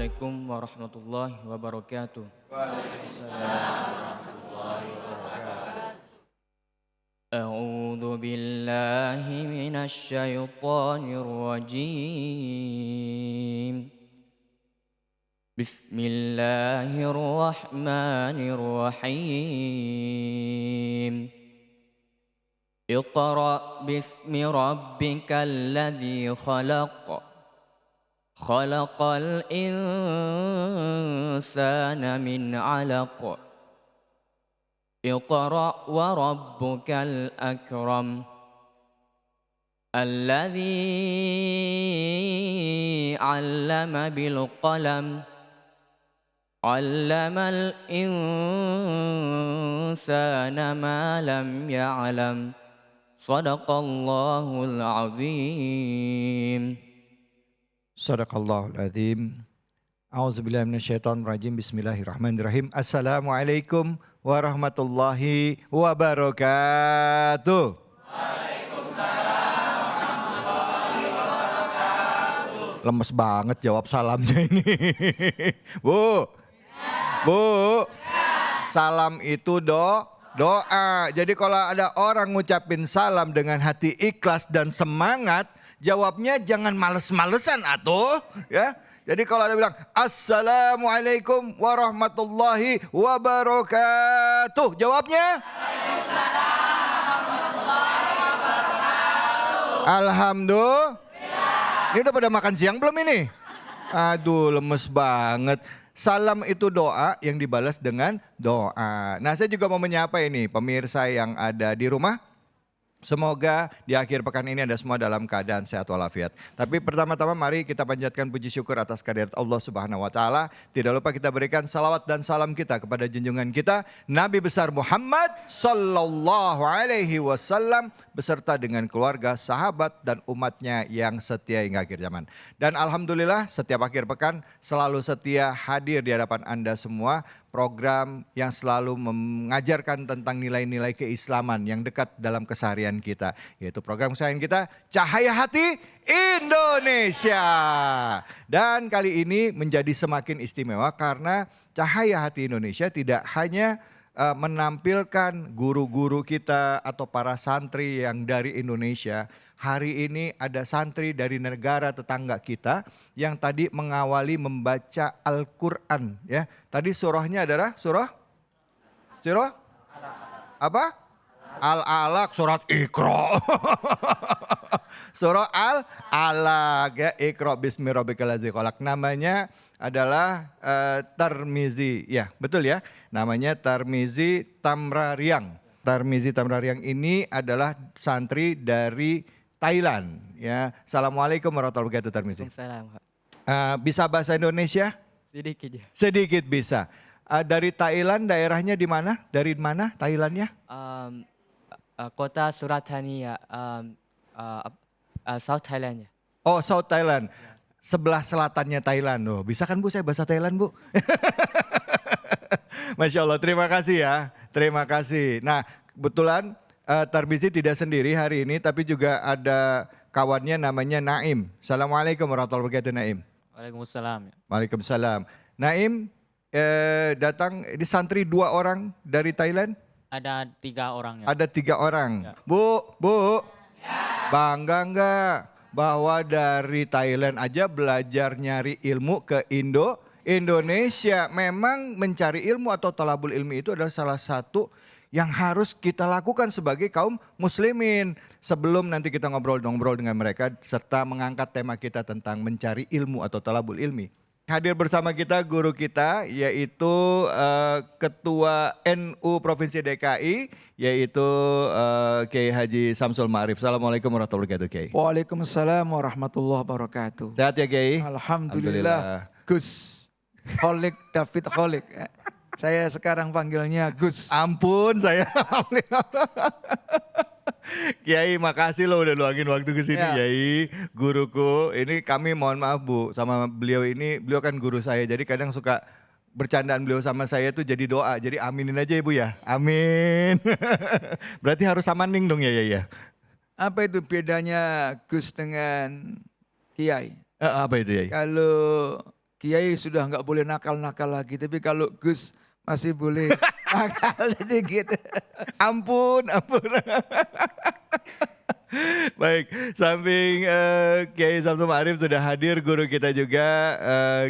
Assalamualaikum warahmatullahi wabarakatuh. أعوذ بالله من الشيطان الرجيم. بسم الله الرحمن الرحيم. اقرأ باسم ربك الذي خلق. خلق الإنسان من علق. اقرأ وربك الأكرم. الذي علم بالقلم. علم الإنسان ما لم يعلم. صدق الله العظيم. Sadaqallahul adzim. A'udzubillahi minasyaitonirrajim. Bismillahirrahmanirrahim. Assalamualaikum warahmatullahi wabarakatuh. Lemes banget jawab salamnya ini. Bu. Bu. Salam itu doa. Jadi kalau ada orang ngucapin salam dengan hati ikhlas dan semangat, jawabnya jangan males-malesan atuh, ya. Jadi kalau ada bilang Assalamualaikum warahmatullahi wabarakatuh, jawabnya Alhamdulillah. Ini udah pada makan siang belum ini? Aduh, lemes banget. Salam itu doa yang dibalas dengan doa. Nah, saya juga mau menyapa ini pemirsa yang ada di rumah. Semoga di akhir pekan ini Anda semua dalam keadaan sehat walafiat. Tapi pertama-tama mari kita panjatkan puji syukur atas kehadirat Allah Subhanahu wa taala. Tidak lupa kita berikan salawat dan salam kita kepada junjungan kita Nabi besar Muhammad sallallahu alaihi wasallam beserta dengan keluarga, sahabat dan umatnya yang setia hingga akhir zaman. Dan alhamdulillah setiap akhir pekan selalu setia hadir di hadapan Anda semua. Program yang selalu mengajarkan tentang nilai-nilai keislaman yang dekat dalam keseharian kita. Yaitu program kesayangan kita Cahaya Hati Indonesia. Dan kali ini menjadi semakin istimewa karena Cahaya Hati Indonesia tidak hanya menampilkan guru-guru kita atau para santri yang dari Indonesia. Hari ini ada santri dari negara tetangga kita yang tadi mengawali membaca Al-Quran. Ya, tadi surahnya adalah surah apa? Al-Alaq, surat Iqra. Surah Al-Alaq, ya, Iqra bismi rabbikal ladzi khalaq. Namanya adalah Tarmizi, ya betul ya. Namanya Tarmizi Tamrariang. Tarmizi Tamrariang ini adalah santri dari Thailand, ya. Assalamualaikum warahmatullahi wabarakatuh, Tarmizi. Waalaikumsalam. Bisa bahasa Indonesia? Sedikit ya. Sedikit bisa. Dari Thailand, daerahnya di mana? Dari mana Thailandnya? Kota Suratani ya, South Thailand ya. Oh, South Thailand. Sebelah selatannya Thailand. Oh, bisa kan Bu saya bahasa Thailand, Bu? Masya Allah, terima kasih ya. Terima kasih. Nah, kebetulan Tarmizi tidak sendiri hari ini, tapi juga ada kawannya namanya Naim. Assalamualaikum warahmatullahi wabarakatuh, Naim. Waalaikumsalam. Waalaikumsalam. Naim datang, ini santri 2 orang dari Thailand? Ada 3 orang ya. Ada 3 orang. Ya. Bu. Ya. Bangga enggak bahwa dari Thailand aja belajar nyari ilmu ke Indonesia. Memang mencari ilmu atau talabul ilmi itu adalah salah satu yang harus kita lakukan sebagai kaum muslimin. Sebelum nanti kita ngobrol-ngobrol dengan mereka serta mengangkat tema kita tentang mencari ilmu atau talabul ilmi. Hadir bersama kita guru kita yaitu Ketua NU Provinsi DKI yaitu Kiai Haji Samsul Ma'arif. Assalamualaikum warahmatullahi wabarakatuh, Kiai. Waalaikumsalam warahmatullahi wabarakatuh. Sehat ya, Kiai? Alhamdulillah. Gus Kholik David Kholik. Saya sekarang panggilnya Gus. Ampun saya. Kiai makasih loh udah luangin waktu ke sini, Ya. Kiai. Guruku, ini kami mohon maaf Bu sama beliau ini, beliau kan guru saya. Jadi kadang suka bercandaan beliau sama saya tuh jadi doa. Jadi aminin aja Ibu ya. Amin. Berarti harus samaning dong ya, ya. Apa itu bedanya Gus dengan Kiai? Apa itu, Kiai? Kalau Kiai sudah nggak boleh nakal-nakal lagi. Tapi kalau Gus masih boleh nakal dikit. Ampun, ampun. Baik, samping Kiai Samsul Ma'arif sudah hadir, guru kita juga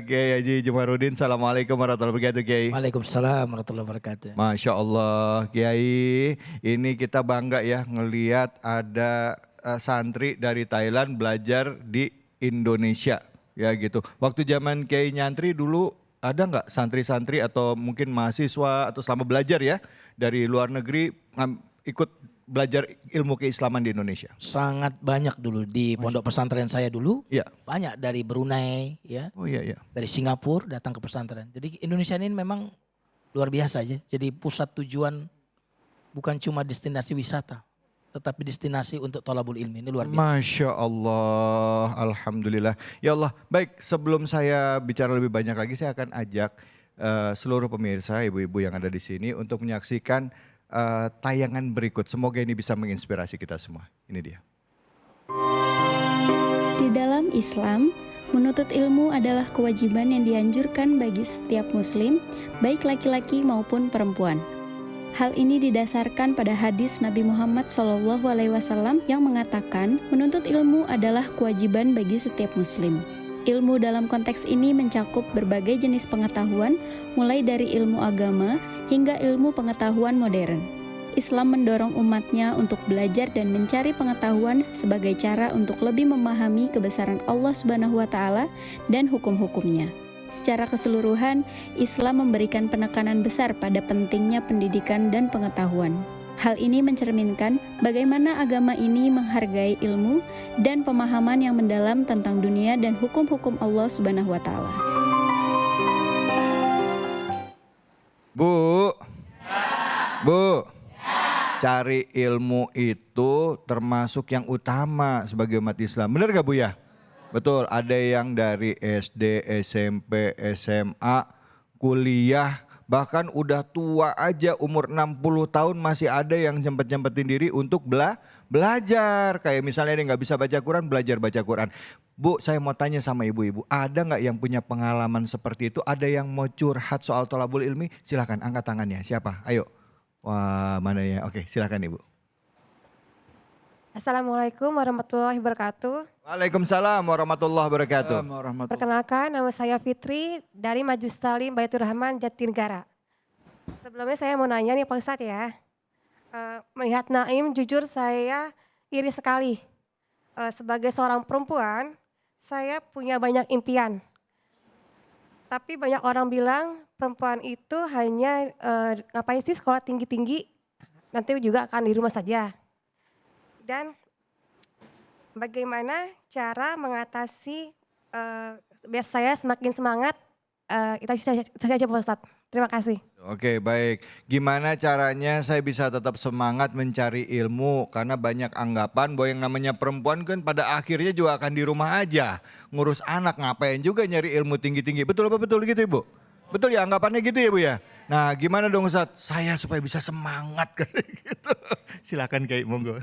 Kiai Haji Jumarudin. Assalamualaikum warahmatullahi wabarakatuh, Kiai. Waalaikumsalam warahmatullahi wabarakatuh. Masya Allah, Kiai, ini kita bangga ya ngelihat ada santri dari Thailand belajar di Indonesia, ya gitu. Waktu zaman Kiai nyantri dulu ada nggak santri-santri atau mungkin mahasiswa atau selama belajar ya dari luar negeri ikut belajar ilmu keislaman di Indonesia? Sangat banyak dulu di pondok pesantren saya dulu. Iya. Banyak dari Brunei ya. Oh iya, iya. Dari Singapura datang ke pesantren. Jadi Indonesia ini memang luar biasa aja. Jadi pusat tujuan bukan cuma destinasi wisata, tetapi destinasi untuk thalabul ilmi. Ini luar biasa. Masya Allah, Alhamdulillah. Ya Allah, baik sebelum saya bicara lebih banyak lagi, saya akan ajak seluruh pemirsa, ibu-ibu yang ada di sini untuk menyaksikan tayangan berikut. Semoga ini bisa menginspirasi kita semua. Ini dia. Di dalam Islam, menuntut ilmu adalah kewajiban yang dianjurkan bagi setiap muslim, baik laki-laki maupun perempuan. Hal ini didasarkan pada hadis Nabi Muhammad SAW yang mengatakan menuntut ilmu adalah kewajiban bagi setiap muslim. Ilmu dalam konteks ini mencakup berbagai jenis pengetahuan, mulai dari ilmu agama hingga ilmu pengetahuan modern. Islam mendorong umatnya untuk belajar dan mencari pengetahuan sebagai cara untuk lebih memahami kebesaran Allah Subhanahu wa Ta'ala dan hukum-hukumnya. Secara keseluruhan, Islam memberikan penekanan besar pada pentingnya pendidikan dan pengetahuan. Hal ini mencerminkan bagaimana agama ini menghargai ilmu dan pemahaman yang mendalam tentang dunia dan hukum-hukum Allah Subhanahu wa Ta'ala. Bu, Bu, cari ilmu itu termasuk yang utama sebagai umat Islam. Benar gak Bu ya? Betul, ada yang dari SD, SMP, SMA, kuliah, bahkan udah tua aja umur 60 tahun masih ada yang nyempet-nyempetin diri untuk belajar. Kayak misalnya dia nggak bisa baca Quran, belajar baca Quran. Bu, saya mau tanya sama ibu-ibu, ada nggak yang punya pengalaman seperti itu? Ada yang mau curhat soal thalabul ilmi? Silakan angkat tangannya. Siapa? Ayo. Wah, mana ya? Oke, silakan Ibu. Assalamualaikum warahmatullahi wabarakatuh. Waalaikumsalam warahmatullahi wabarakatuh. Perkenalkan, nama saya Fitri dari Majelis Talim Baitur Rahman Jatinegara. Sebelumnya saya mau nanya nih Pak Ustadz ya. Melihat Naim, jujur saya iri sekali. Sebagai seorang perempuan, saya punya banyak impian. Tapi banyak orang bilang perempuan itu hanya ngapain sih sekolah tinggi-tinggi, nanti juga akan di rumah saja. Dan bagaimana cara mengatasi biar saya semakin semangat, itu saja Pak Ustadz. Terima kasih. Oke, baik. Gimana caranya saya bisa tetap semangat mencari ilmu? Karena banyak anggapan bahwa yang namanya perempuan kan pada akhirnya juga akan di rumah aja. Ngurus anak, ngapain juga nyari ilmu tinggi-tinggi. Betul apa betul gitu Ibu? Betul ya, anggapannya gitu ya Bu ya? Nah gimana dong Ustadz? Saya supaya bisa semangat gitu. Silakan Kiai, monggo.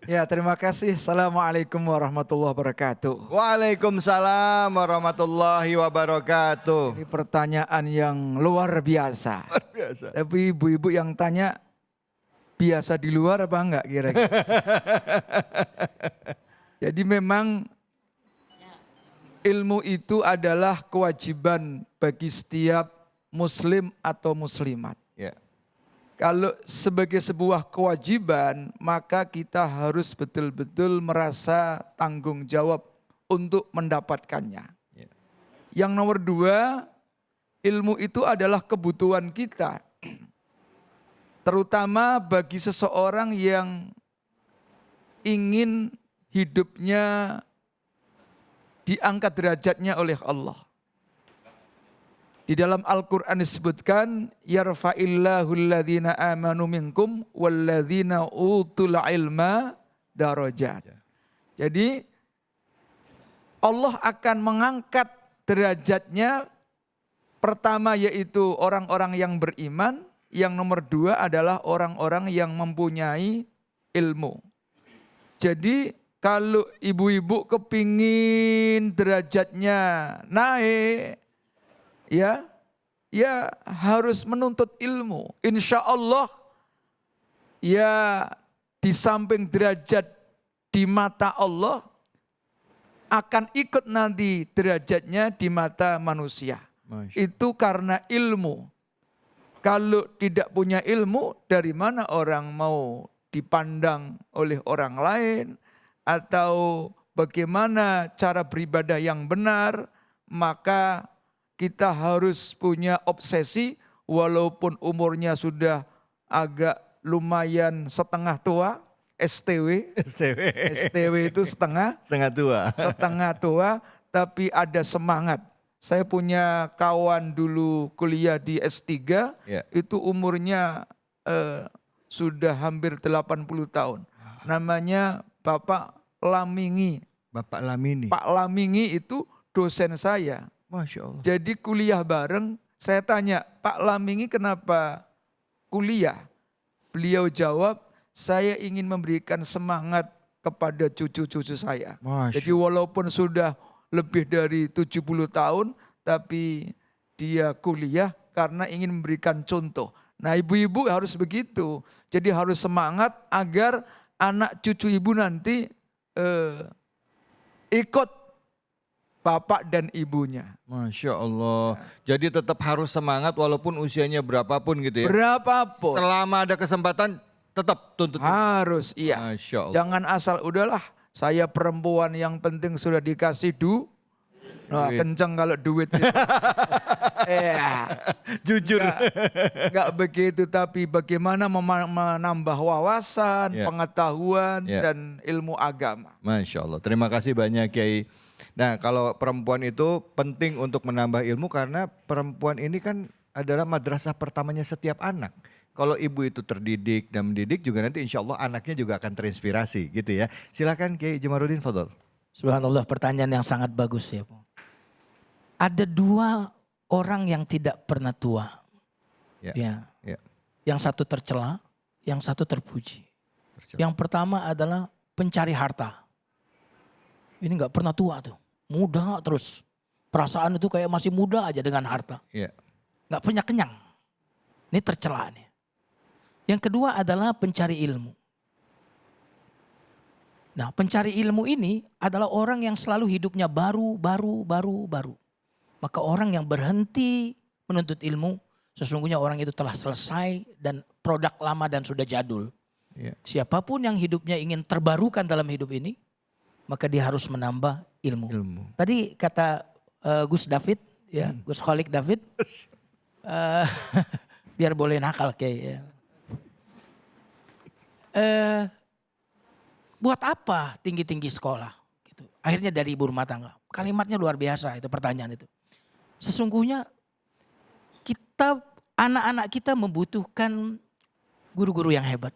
Ya, terima kasih. Assalamualaikum warahmatullahi wabarakatuh. Waalaikumsalam warahmatullahi wabarakatuh. Ini pertanyaan yang luar biasa. Luar biasa. Tapi ibu-ibu yang tanya, biasa di luar apa enggak kira-kira? Jadi memang ilmu itu adalah kewajiban bagi setiap muslim atau muslimat. Ya. Kalau sebagai sebuah kewajiban, maka kita harus betul-betul merasa tanggung jawab untuk mendapatkannya. Ya. Yang nomor dua, ilmu itu adalah kebutuhan kita. Terutama bagi seseorang yang ingin hidupnya diangkat derajatnya oleh Allah. Di dalam Al-Quran disebutkan, yarfa'illahu alladhina amanu minkum walladhina utul ilma darajat. Jadi Allah akan mengangkat derajatnya, pertama yaitu orang-orang yang beriman, yang nomor dua adalah orang-orang yang mempunyai ilmu. Jadi kalau ibu-ibu kepingin derajatnya naik, ya harus menuntut ilmu. Insya Allah, ya di samping derajat di mata Allah, akan ikut nanti derajatnya di mata manusia. Itu karena ilmu. Kalau tidak punya ilmu, dari mana orang mau dipandang oleh orang lain, atau bagaimana cara beribadah yang benar, maka kita harus punya obsesi walaupun umurnya sudah agak lumayan setengah tua, STW itu setengah tua, tapi ada semangat. Saya punya kawan dulu kuliah di S3, itu umurnya sudah hampir 80 tahun. Namanya Bapak Lamingi. Pak Lamingi itu dosen saya. Masya Allah. Jadi kuliah bareng, saya tanya, Pak Lamingi kenapa kuliah? Beliau jawab, saya ingin memberikan semangat kepada cucu-cucu saya. Jadi walaupun sudah lebih dari 70 tahun, tapi dia kuliah karena ingin memberikan contoh. Nah, ibu-ibu harus begitu. Jadi harus semangat agar anak cucu ibu nanti ikut bapak dan ibunya. Masya Allah. Jadi tetap harus semangat walaupun usianya berapapun gitu ya. Berapapun. Selama ada kesempatan tetap tuntut. Harus, iya. Masya Allah. Jangan asal udahlah saya perempuan yang penting sudah dikasih nah, kenceng kalau duit. Jujur. Enggak begitu, tapi bagaimana menambah wawasan, pengetahuan, dan ilmu agama. Masya Allah. Terima kasih banyak Kiai. Nah, kalau perempuan itu penting untuk menambah ilmu karena perempuan ini kan adalah madrasah pertamanya setiap anak. Kalau ibu itu terdidik dan mendidik juga nanti insya Allah anaknya juga akan terinspirasi gitu ya. Silakan Kiai Jamaluddin, fadhol. Subhanallah, pertanyaan yang sangat bagus ya. Ada dua orang yang tidak pernah tua. Ya. Yang satu tercela, yang satu terpuji. Yang pertama adalah pencari harta. Ini nggak pernah tua tuh, muda terus. Perasaan itu kayak masih muda aja dengan harta. Nggak punya kenyang. Ini tercela nih. Yang kedua adalah pencari ilmu. Nah, pencari ilmu ini adalah orang yang selalu hidupnya baru. Maka orang yang berhenti menuntut ilmu, sesungguhnya orang itu telah selesai dan produk lama dan sudah jadul. Siapapun yang hidupnya ingin terbarukan dalam hidup ini, maka dia harus menambah ilmu. Tadi kata Gus David, ya Gus Kholik David, biar boleh nakal kayak. Buat apa tinggi-tinggi sekolah? Gitu. Akhirnya dari ibu rumah tangga. Kalimatnya luar biasa itu pertanyaan itu. Sesungguhnya kita, anak-anak kita membutuhkan guru-guru yang hebat.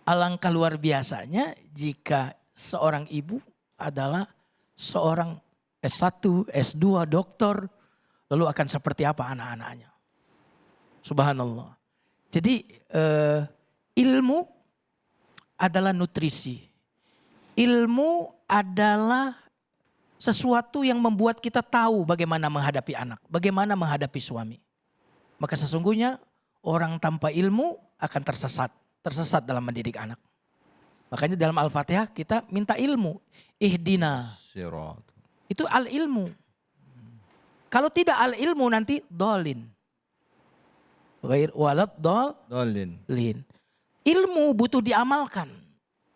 Alangkah luar biasanya jika seorang ibu adalah seorang S1, S2, doktor, lalu akan seperti apa anak-anaknya. Subhanallah. Jadi ilmu adalah nutrisi. Ilmu adalah sesuatu yang membuat kita tahu bagaimana menghadapi anak, bagaimana menghadapi suami. Maka sesungguhnya orang tanpa ilmu akan tersesat dalam mendidik anak. Makanya dalam Al-Fatihah kita minta ilmu. Ihdina. Itu al-ilmu. Kalau tidak al-ilmu nanti dolin. Ghair walad dolin. Ilmu butuh diamalkan.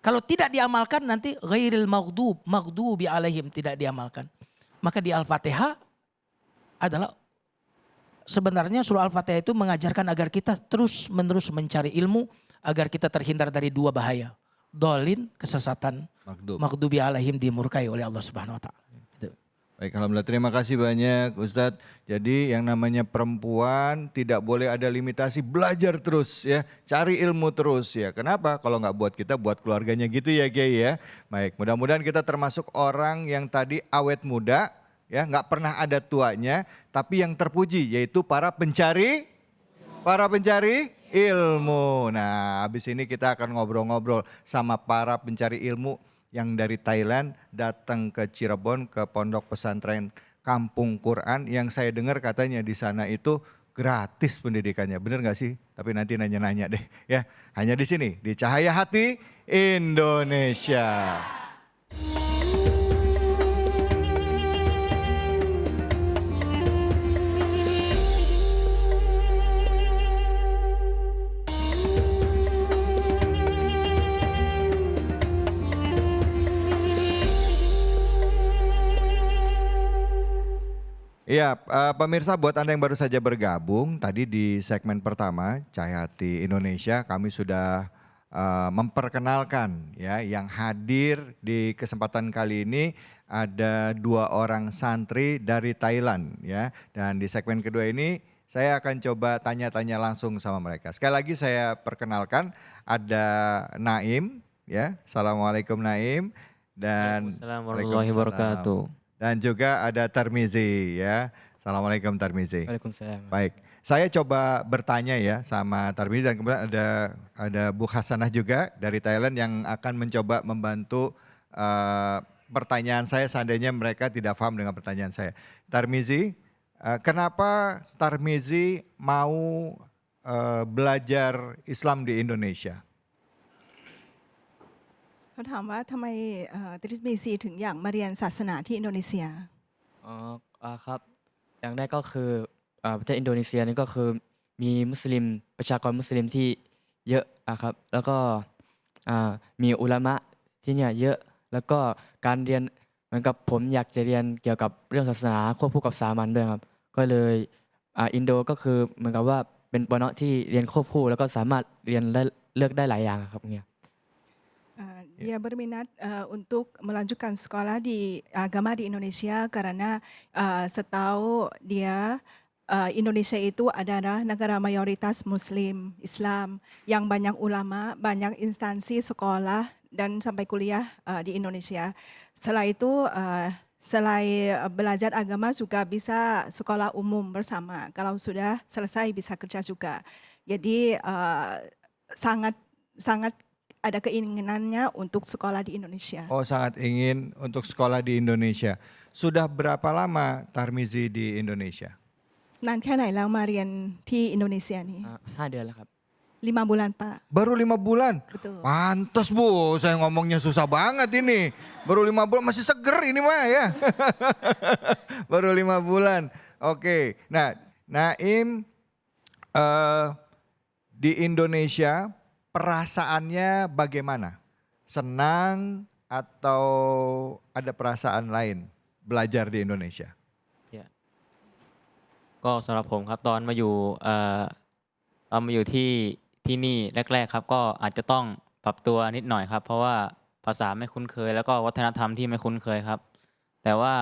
Kalau tidak diamalkan nanti ghairil maghdubi alaihim, tidak diamalkan. Maka di Al-Fatihah adalah sebenarnya surah Al-Fatihah itu mengajarkan agar kita terus-menerus mencari ilmu agar kita terhindar dari dua bahaya. Dolin, kesesatan, maghdubi alaihim, dimurkai oleh Allah Subhanahu wa taala. Baik, alhamdulillah, terima kasih banyak Ustadz. Jadi yang namanya perempuan tidak boleh ada limitasi, belajar terus ya, cari ilmu terus ya. Kenapa? Kalau nggak buat kita, buat keluarganya gitu ya Kiai ya. Baik, mudah-mudahan kita termasuk orang yang tadi awet muda ya, nggak pernah ada tuanya, tapi yang terpuji yaitu para pencari ilmu. Nah, habis ini kita akan ngobrol-ngobrol sama para pencari ilmu yang dari Thailand datang ke Cirebon ke Pondok Pesantren Kampung Quran yang saya dengar katanya di sana itu gratis pendidikannya. Bener nggak sih? Tapi nanti nanya-nanya deh ya. Hanya di sini di Cahaya Hati Indonesia. Iya, pemirsa buat Anda yang baru saja bergabung, tadi di segmen pertama Cahaya Hati Indonesia kami sudah memperkenalkan ya yang hadir di kesempatan kali ini ada 2 orang santri dari Thailand ya. Dan di segmen kedua ini saya akan coba tanya-tanya langsung sama mereka. Sekali lagi saya perkenalkan ada Naim ya. Assalamualaikum Naim dan Waalaikumsalam warahmatullahi wabarakatuh. dan juga ada Tarmizi ya. Assalamualaikum Tarmizi. Waalaikumsalam. Baik, saya coba bertanya ya sama Tarmizi dan kemudian ada Bu Hasanah juga dari Thailand yang akan mencoba membantu pertanyaan saya seandainya mereka tidak paham dengan pertanyaan saya. Tarmizi, kenapa Tarmizi mau belajar Islam di Indonesia? เขาถามว่าทำไมตริสมีซีถึงอยากมาเรียนศาสนาที่อินโดนีเซีย อ๋อครับอย่างแรกก็คือประเทศอินโดนีเซียนี่ก็คือมีมุสลิมประชากรมุสลิมที่เยอะครับแล้วก็มีอุลามะที่เนี่ยเยอะแล้วก็การเรียนเหมือนกับผมอยากจะเรียนเกี่ยวกับเรื่องศาสนาควบคู่กับสามัญด้วยครับก็เลยอินโดก็คือเหมือนกับว่าเป็นปนที่เรียนควบคู่แล้วก็สามารถเรียนได้เลือกได้หลายอย่างครับเนี่ย Dia berminat untuk melanjutkan sekolah di agama di Indonesia karena setahu dia Indonesia itu adalah negara mayoritas Muslim Islam yang banyak ulama, banyak instansi sekolah dan sampai kuliah di Indonesia. Setelah itu selain belajar agama juga bisa sekolah umum bersama. Kalau sudah selesai bisa kerja juga. Jadi sangat ada keinginannya untuk sekolah di Indonesia. Oh, sangat ingin untuk sekolah di Indonesia. Sudah berapa lama Tarmizi di Indonesia? นานแค่ไหนแล้วมาเรียนที่อินโดนีเซียนี้ 5 เดือนแล้วครับ 5 bulan Pak. Baru 5 bulan? Betul. Pantas Bu, saya ngomongnya susah banget ini. Baru 5 bulan, masih seger ini mah ya. Baru 5 bulan. Oke, nah Naim di Indonesia perasaannya bagaimana? Senang atau ada perasaan lain belajar di Indonesia? ก็สำหรับผมครับตอนมาอยู่ที่นี่แรกๆครับก็อาจจะต้องปรับตัวนิดหน่อยครับเพราะว่าภาษาไม่คุ้นเคยแล้วก็วัฒนธรรมที่ไม่คุ้นเคยครับแต่ว่า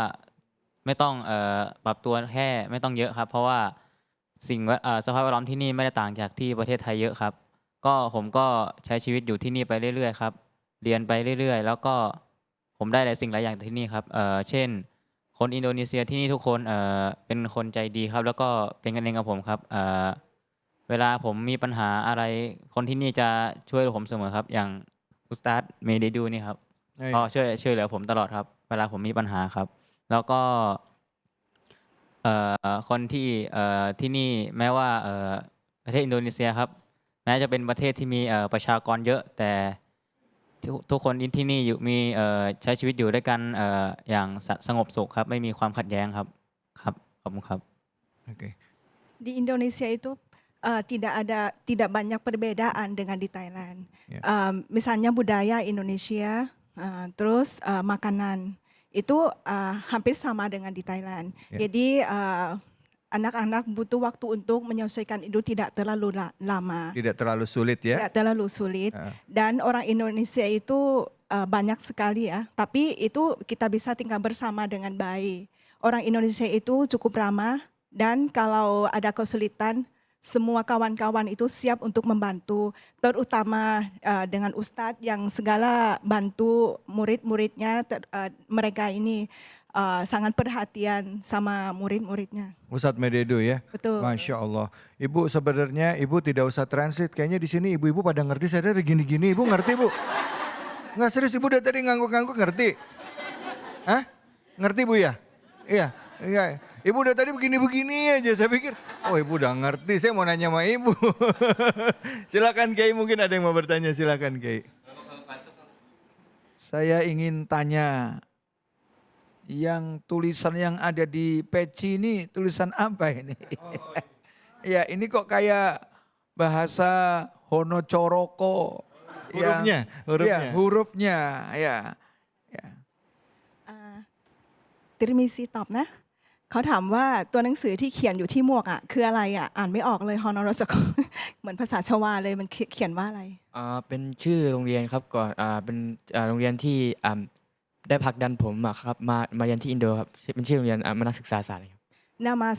ไม่ต้องปรับตัวแค่ไม่ต้องเยอะครับเพราะว่าสภาพแวดล้อมที่นี่ไม่ได้ต่างจากที่ประเทศไทยเยอะครับก็ผมก็ใช้ชีวิตอยู่ที่นี่ไปเรื่อยๆครับเรียนไปเรื่อยๆแล้วก็ผมได้หลายสิ่งหลายอย่างจากที่นี่ครับเช่นคนอินโดนีเซียที่นี่ทุกคนเป็นคนใจดีครับแล้วก็เป็นกันเองกับผมครับเวลาผมมีปัญหาอะไรคนที่นี่จะช่วยผมเสมอครับอย่างอุสตาดเมดิดูนี่ครับก็ช่วยเหลือผมตลอดครับเวลาผมมีปัญหาครับแล้วก็คนที่นี่แม้ว่าประเทศอินโดนีเซียครับแม้จะเป็นประเทศที่มีประชากรเยอะแต่ทุกคนที่นี่อยู่มีใช้ชีวิตอยู่ด้วยกันอย่างสงบสุขครับไม่มีความขัดแย้งครับครับขอบคุณครับ Oke. Di Indonesia itu tidak banyak perbedaan dengan di Thailand. Misalnya budaya Indonesia, terus makanan itu hampir sama dengan di Thailand. Jadi anak-anak butuh waktu untuk menyelesaikan itu tidak terlalu lama. Tidak terlalu sulit ya? Tidak terlalu sulit. Dan orang Indonesia itu banyak sekali ya. Tapi itu kita bisa tinggal bersama dengan baik. Orang Indonesia itu cukup ramah dan kalau ada kesulitan semua kawan-kawan itu siap untuk membantu. Terutama dengan Ustadz yang segala bantu murid-muridnya mereka ini sangat perhatian sama murid-muridnya. Ustadz Mededo ya. Betul. Masya Allah. Ibu sebenarnya ibu tidak usah transit. Kayaknya di sini ibu-ibu pada ngerti. Saya dari gini-gini. Ibu ngerti bu? Nggak serius ibu dari tadi ngangguk-ngangguk ngerti? Hah? Ngerti bu ya? Iya. Iya. Ibu udah tadi begini-begini aja. Saya pikir, oh ibu udah ngerti. Saya mau nanya sama ibu. Silakan Kiai, mungkin ada yang mau bertanya. Silakan Kiai. Saya ingin tanya, yang tulisan yang ada di peci ini tulisan apa ini? Ya ini kok kayak bahasa Hono Coroko. Hurufnya, hurufnya. Ya, hurufnya, ya. ติรมิซีตอบนะเขาถามว่าตัวหนังสือที่เขียนอยู่ที่หมวกอ่ะคืออะไรอ่ะอ่านไม่ออกเลยฮอนอรสก เหมือนภาษาชวาเลยมันเขียนว่าอะไร เป็นชื่อโรงเรียนครับก่อนเป็นโรงเรียนที่ได้ผลักดันผมครับมาเรียนที่อินโดครับเป็นชื่อโรงเรียนมนักศึกษาศาสตร์ครับ Nama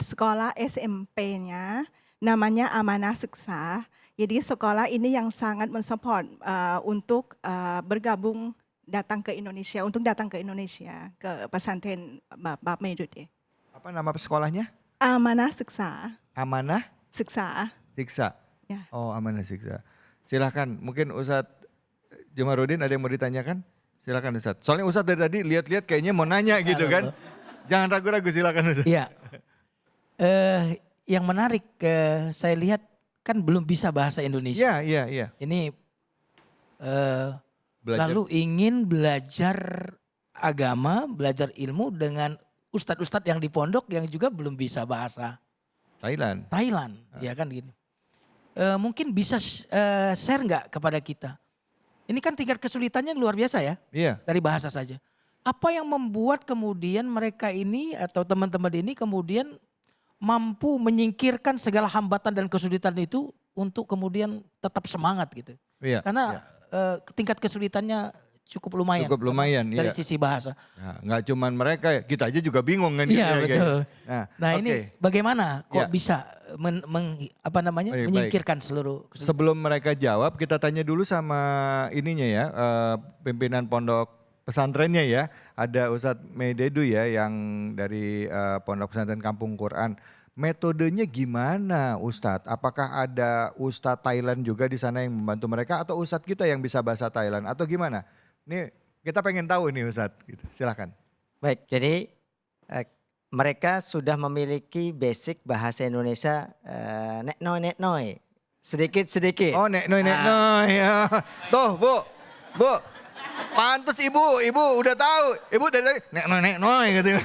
sekolah SMP-nya namanya Amanah Seksa. Jadi sekolah ini yang sangat mensupport untuk bergabung datang ke Indonesia, untuk datang ke Indonesia ke pesantren Bab Medud. Apa nama sekolahnya? Amanah Seksa. Amanah Seksa. Siksa. Ya. Oh, Amanah Siksa. Silakan, mungkin Ustadz Jumarudin ada yang mau ditanyakan? Silakan Ustadz. Soalnya Ustadz dari tadi lihat-lihat kayaknya mau nanya gitu kan. Jangan ragu-ragu, silakan Ustadz. Iya. Yang menarik saya lihat kan belum bisa bahasa Indonesia. Iya. Ini Belajar. lalu ingin belajar agama, belajar ilmu dengan ustadz-ustadz yang di pondok yang juga belum bisa bahasa Thailand. Ya kan gini. Mungkin bisa share nggak kepada kita? Ini kan tingkat kesulitannya luar biasa ya, Iya. dari bahasa saja. Apa yang membuat kemudian mereka ini atau teman-teman ini kemudian mampu menyingkirkan segala hambatan dan kesulitan itu untuk kemudian tetap semangat gitu? Iya. Karena tingkat kesulitannya cukup lumayan. Cukup lumayan, dari iya. sisi bahasa. Nah, nggak cuman mereka, kita aja juga bingung kan. Iya gitu ya, Kiai. betul. Nah oke. ini bagaimana kok Ya. bisa Baik. menyingkirkan seluruh kesulitan? Sebelum mereka jawab, kita tanya dulu sama ininya ya, pimpinan pondok pesantrennya ya. Ada Ustadz Mededu ya yang dari pondok pesantren Kampung Quran. Metodenya gimana Ustadz? Apakah ada Ustadz Thailand juga di sana yang membantu mereka atau Ustadz kita yang bisa bahasa Thailand atau gimana? Nih kita pengen tahu nih Ustadz. Gitu. Silakan. Baik, jadi mereka sudah memiliki basic bahasa Indonesia nek-noi. Sedikit-sedikit. Oh nek noi ya. Tuh bu. Pantes ibu udah tahu. Ibu dari tadi nek noi gitu.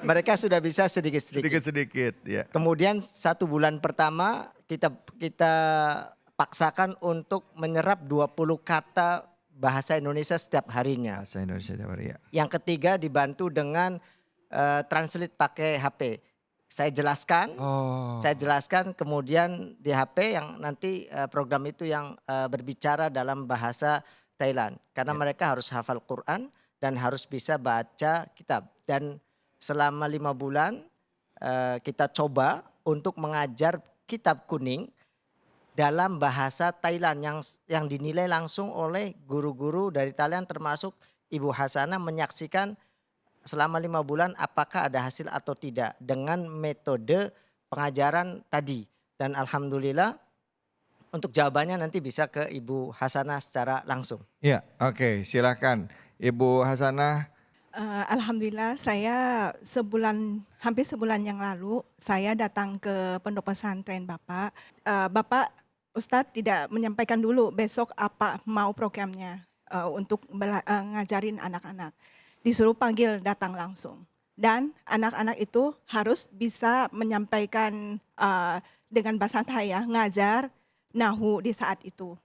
Mereka sudah bisa sedikit-sedikit. Sedikit-sedikit ya. Kemudian 1 bulan pertama kita paksakan untuk menyerap 20 kata bahasa Indonesia setiap harinya. Bahasa Indonesia tiap hari ya. Yang ketiga dibantu dengan translate pakai HP. Saya jelaskan kemudian di HP yang nanti program itu yang berbicara dalam bahasa Thailand. Karena mereka harus hafal Quran dan harus bisa baca kitab. Dan selama 5 bulan kita coba untuk mengajar kitab kuning dalam bahasa Thailand yang dinilai langsung oleh guru-guru dari Thailand termasuk Ibu Hasanah menyaksikan selama 5 bulan apakah ada hasil atau tidak dengan metode pengajaran tadi. Dan alhamdulillah untuk jawabannya nanti bisa ke Ibu Hasanah secara langsung. Ya, oke, silakan Ibu Hasanah. Alhamdulillah saya hampir sebulan yang lalu saya datang ke pondok pesantren Bapak. Bapak Ustadz tidak menyampaikan dulu besok apa mau programnya untuk ngajarin anak-anak. Disuruh panggil datang langsung. Dan anak-anak itu harus bisa menyampaikan dengan bahasa Thai ya, ngajar nahu di saat itu.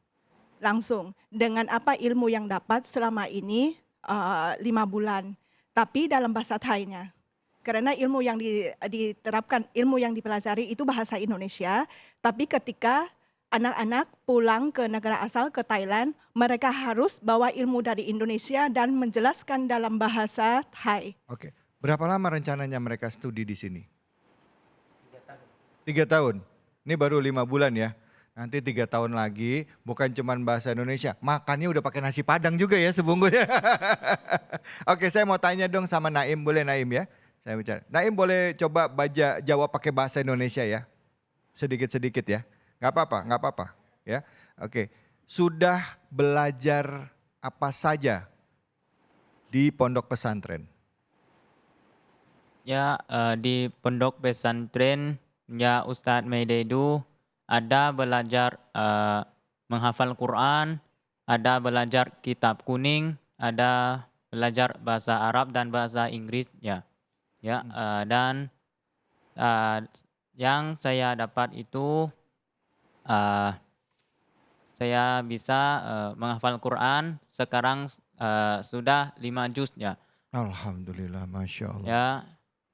Langsung dengan apa ilmu yang dapat selama ini 5 bulan. Tapi dalam bahasa Thainya. Karena ilmu yang diterapkan, ilmu yang dipelajari itu bahasa Indonesia. Tapi ketika anak-anak pulang ke negara asal, ke Thailand, mereka harus bawa ilmu dari Indonesia dan menjelaskan dalam bahasa Thai. Oke, berapa lama rencananya mereka studi di sini? 3 tahun. Ini baru 5 bulan ya. Nanti 3 tahun lagi bukan cuman bahasa Indonesia, makannya udah pakai nasi Padang juga ya sebungkusnya. Oke, saya mau tanya dong sama Naim, boleh Naim ya? Saya bicara. Naim boleh coba jawab pakai bahasa Indonesia ya? Sedikit-sedikit ya. Nggak apa-apa ya. Oke, sudah belajar apa saja di pondok pesantren? Ya, di pondok pesantren ya Ustadz Meidedu ada belajar menghafal Quran, ada belajar kitab kuning, ada belajar bahasa Arab dan bahasa Inggris ya. Ya, dan yang saya dapat itu saya bisa menghafal Quran sekarang sudah 5 juz ya. Alhamdulillah, Masya Allah. Ya,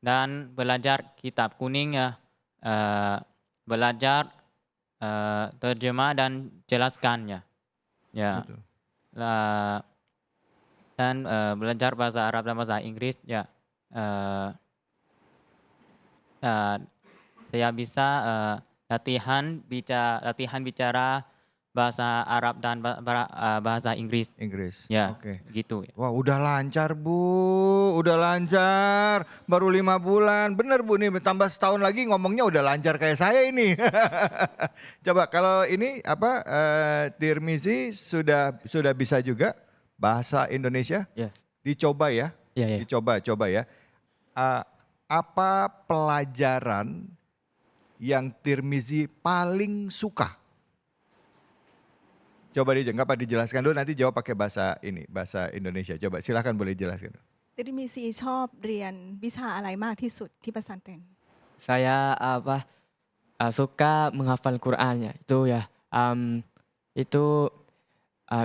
dan belajar kitab kuning ya, belajar terjemah dan jelaskannya. Ya. Betul. Dan belajar bahasa Arab dan bahasa Inggris ya. Saya bisa latihan bicara bahasa Arab dan bahasa Inggris. Inggris. Ya, Oke. gitu ya. Wah, udah lancar Bu, udah lancar. Baru 5 bulan, bener Bu nih tambah setahun lagi ngomongnya udah lancar kayak saya ini. Coba kalau ini apa Tirmizi sudah bisa juga bahasa Indonesia? Ya. Dicoba ya, Ya, ya. coba ya. Apa pelajaran yang Tirmizi paling suka? Coba nggak apa dijelaskan dulu, nanti jawab pakai bahasa Indonesia. Coba silahkan boleh jelaskan. ติริมีซีชอบเรียนวิชาอะไรมากที่สุดที่ประสันเตน Saya suka menghafal Qurannya itu ya. Itu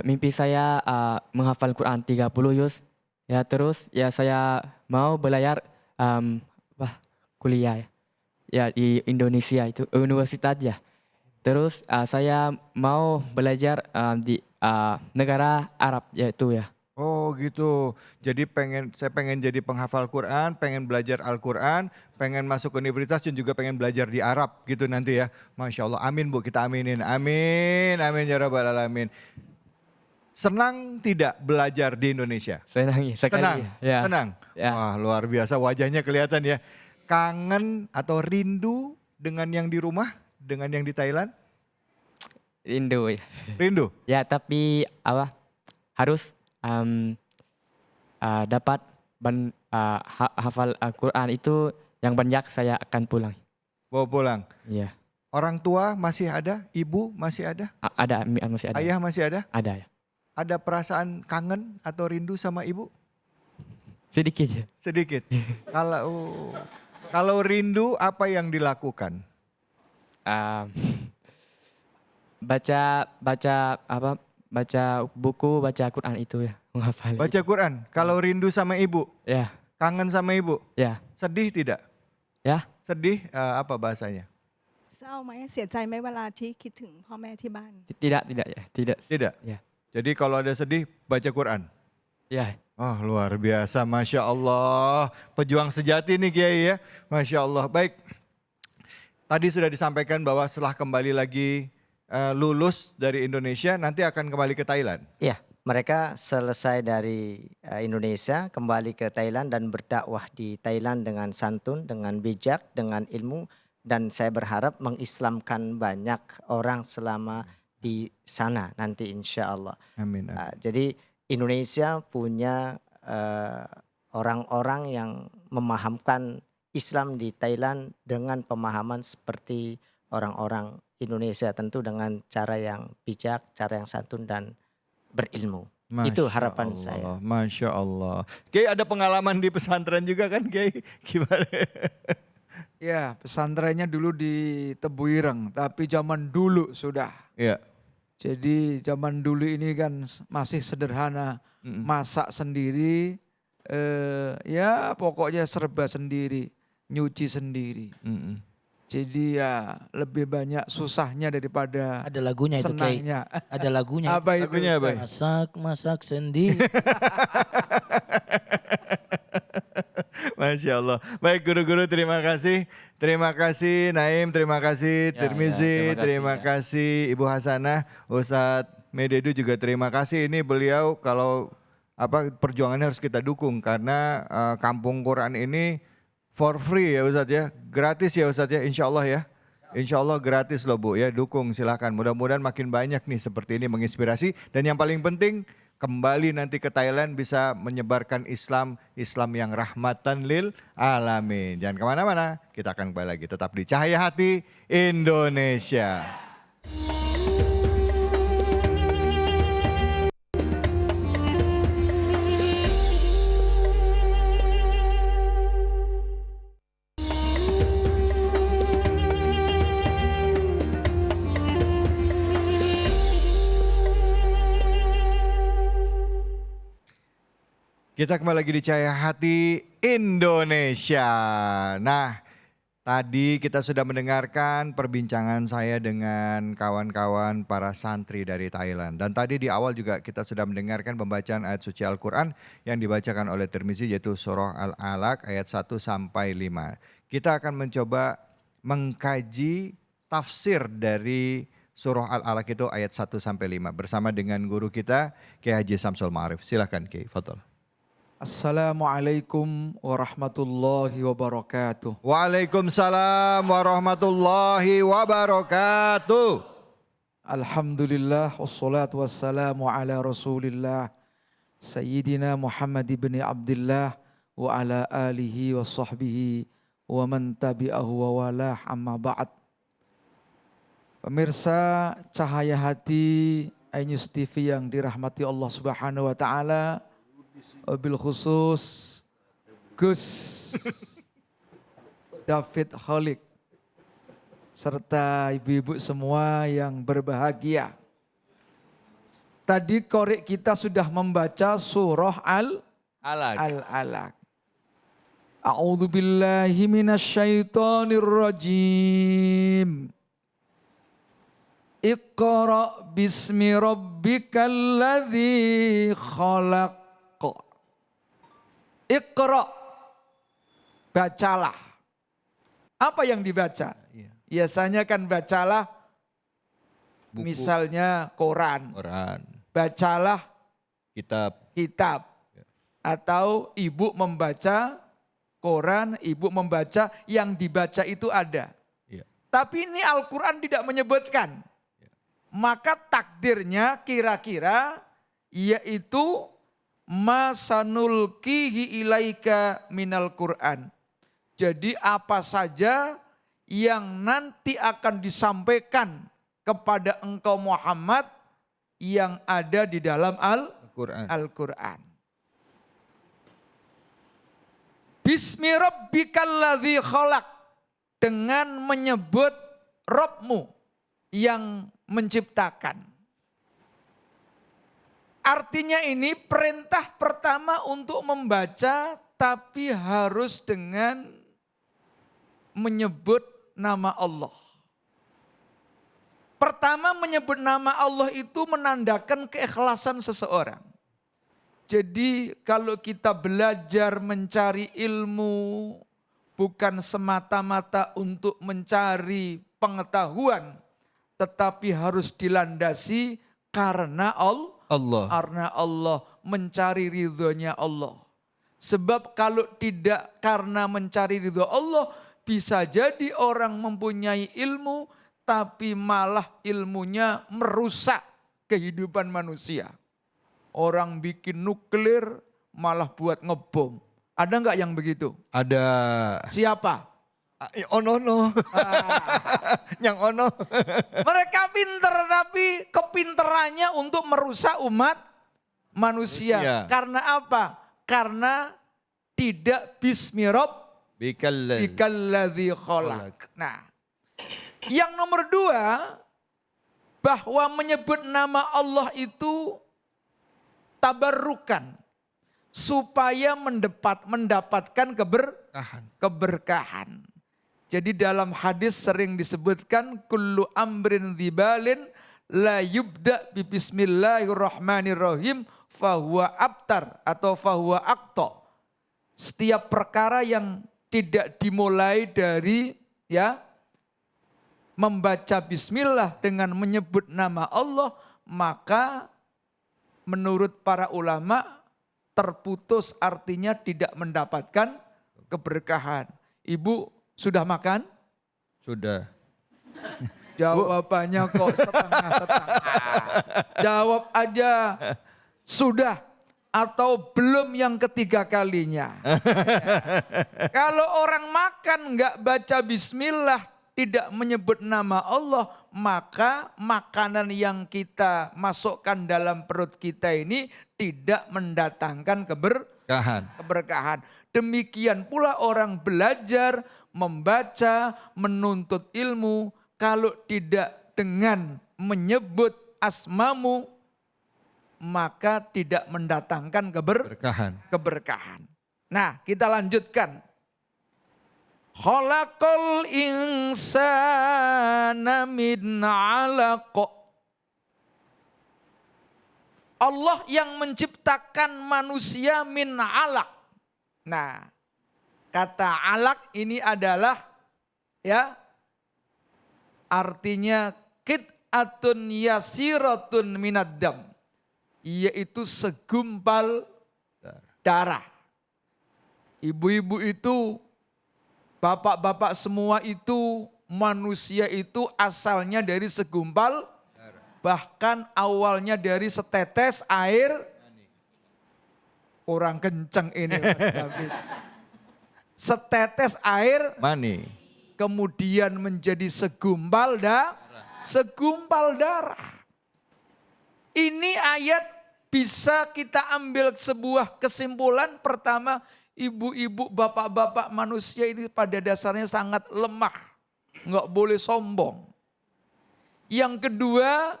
mimpi saya menghafal Quran 30 juz. Ya terus ya saya mau belajar kuliah ya. Ya di Indonesia itu universitas ya. Terus saya mau belajar di negara Arab yaitu ya. Oh gitu. Jadi saya pengen jadi penghafal Quran, pengen belajar Al-Quran, pengen masuk universitas dan juga pengen belajar di Arab gitu nanti ya. Masya Allah, amin Bu, kita aminin. Amin, amin ya Rabbal Alamin. Senang tidak belajar di Indonesia? Senang ya sekali. Senang, Ya. senang. Ya. Wah luar biasa wajahnya kelihatan ya. Kangen atau rindu dengan yang di rumah, dengan yang di Thailand? Rindu ya. Rindu? Ya tapi harus dapat hafal Al-Quran itu yang banyak saya akan pulang. Bawa pulang. Iya. Orang tua masih ada? Ibu masih ada? Ada masih ada. Ayah masih ada? Ada ya. Ada perasaan kangen atau rindu sama ibu? Sedikit ya. Sedikit. Kalau rindu apa yang dilakukan? Baca buku, baca Quran itu ya, menghafal. Baca Quran. Kalau rindu sama ibu, Ya, kangen sama ibu, ya, sedih tidak? ya. Sedih apa bahasanya? เศร้าไหมเสียใจไหมเวลาที่คิดถึงพ่อแม่ที่บ้าน Tidak ya, tidak. Tidak. Ya, Jadi kalau ada sedih baca Quran. ya. Oh luar biasa, Masya Allah. Pejuang sejati nih Kiai ya. Masya Allah. Baik, tadi sudah disampaikan bahwa setelah kembali lagi lulus dari Indonesia nanti akan kembali ke Thailand. Ya, mereka selesai dari Indonesia kembali ke Thailand dan berdakwah di Thailand dengan santun, dengan bijak, dengan ilmu, dan saya berharap mengislamkan banyak orang selama di sana nanti insya Allah. Amin. Jadi Indonesia punya orang-orang yang memahamkan Islam di Thailand dengan pemahaman seperti orang-orang Indonesia, tentu dengan cara yang bijak, cara yang santun dan berilmu. Itu harapan saya. Masya Allah. Kiai ada pengalaman di pesantren juga kan Kiai? Gimana? Ya, pesantrennya dulu di Tebuireng, tapi zaman dulu sudah. Iya. Jadi zaman dulu ini kan masih sederhana, masak sendiri, ya pokoknya serba sendiri, nyuci sendiri. Jadi ya lebih banyak susahnya daripada Ada lagunya itu Kiai. senangnya. Ada lagunya. Apa itu? Lagunya apa? Masak sendiri. Masya Allah. Baik guru-guru, terima kasih. Terima kasih Naim, terima kasih Ya, Tirmizi, ya, terima ya. kasih Ibu Hasanah, Ustadz Mededu juga terima kasih. Ini beliau kalau perjuangannya harus kita dukung karena Kampung Quran ini for free ya Ustadz ya, gratis ya Ustadz ya, insya Allah ya. Insya Allah gratis loh Bu ya, dukung silahkan. Mudah-mudahan makin banyak nih seperti ini menginspirasi. Dan yang paling penting kembali nanti ke Thailand bisa menyebarkan Islam yang rahmatan lil alamin. Jangan kemana-mana, kita akan kembali lagi tetap di Cahaya Hati Indonesia. Kita kembali lagi di Cahaya Hati Indonesia. Nah, tadi kita sudah mendengarkan perbincangan saya dengan kawan-kawan para santri dari Thailand. Dan tadi di awal juga kita sudah mendengarkan pembacaan ayat suci Al-Quran yang dibacakan oleh Tirmizi yaitu surah Al-Alaq ayat 1 sampai 5. Kita akan mencoba mengkaji tafsir dari surah Al-Alaq itu ayat 1 sampai 5 bersama dengan guru kita Kiai Haji Samsul Ma'arif. Silakan Kiai, fadhol. Assalamualaikum warahmatullahi wabarakatuh. Waalaikumsalam warahmatullahi wabarakatuh. Alhamdulillah wassalatu wassalamu ala Rasulillah Sayyidina Muhammad ibn Abdullah wa ala alihi wa sahbihi wa man tabi'ahu wa walah amma ba'd. Pemirsa Cahaya Hati iNews TV yang dirahmati Allah Subhanahu wa taala, wabil khusus Gus David Holik serta ibu-ibu semua yang berbahagia. Tadi korek kita sudah membaca surah Al-Alaq. A'udzu billahi minasyaitonir rajim. Iqra bismi rabbikal ladzi khalaq. Iqra, bacalah. Apa yang dibaca? Biasanya kan bacalah Buku. Misalnya Quran. Bacalah kitab. Atau ibu membaca Quran, ibu membaca yang dibaca itu ada. Tapi ini Al-Quran tidak menyebutkan. Maka takdirnya kira-kira yaitu masanulkihi ilaika minal Quran. Jadi apa saja yang nanti akan disampaikan kepada engkau Muhammad yang ada di dalam Al-Quran. Bismi rabbikal ladzi khalaq, dengan menyebut Rabbmu yang menciptakan. Artinya ini perintah pertama untuk membaca tapi harus dengan menyebut nama Allah. Pertama menyebut nama Allah itu menandakan keikhlasan seseorang. Jadi kalau kita belajar mencari ilmu bukan semata-mata untuk mencari pengetahuan, tetapi harus dilandasi karena Allah. Karena Allah, mencari ridhonya Allah. Sebab kalau tidak karena mencari ridho Allah, bisa jadi orang mempunyai ilmu tapi malah ilmunya merusak kehidupan manusia. Orang bikin nuklir malah buat ngebom. Ada nggak yang begitu? Ada. Siapa? Ono. Yang ono. Mereka pinter tapi kepinterannya untuk merusak umat manusia. Karena apa? Karena tidak bismi rabbikal khalaq. Nah, yang nomor 2, bahwa menyebut nama Allah itu tabarrukan supaya mendapatkan keberkahan. Jadi dalam hadis sering disebutkan kullu amrin dzibalin la yubda bi bismillahirrahmanirrahim fahuwa abtar atau fahuwa aqta. setiap perkara yang tidak dimulai dari ya membaca bismillah dengan menyebut nama Allah, maka menurut para ulama terputus, artinya tidak mendapatkan keberkahan. Ibu sudah makan? Sudah. Jawabannya kok setengah-setengah. Jawab aja sudah atau belum yang ketiga kalinya. Kalau orang makan nggak baca bismillah, tidak menyebut nama Allah, maka makanan yang kita masukkan dalam perut kita ini tidak mendatangkan keberkahan. Demikian pula orang belajar, membaca, menuntut ilmu, kalau tidak dengan menyebut asmamu, maka tidak mendatangkan keberkahan. Nah, kita lanjutkan. Khalaqal insana min 'alaq. Allah yang menciptakan manusia min 'alaq. Nah, kata 'alaq ini adalah ya artinya qit'atun yasiratun minad dam, yaitu segumpal darah. Ibu-ibu itu, bapak-bapak semua itu, manusia itu asalnya dari segumpal, bahkan awalnya dari setetes air. Orang kenceng ini Mas David. Setetes air Mani. Kemudian menjadi segumpal darah. Ini ayat bisa kita ambil sebuah kesimpulan. Pertama, ibu-ibu, bapak-bapak manusia ini pada dasarnya sangat lemah. Nggak boleh sombong. Yang kedua,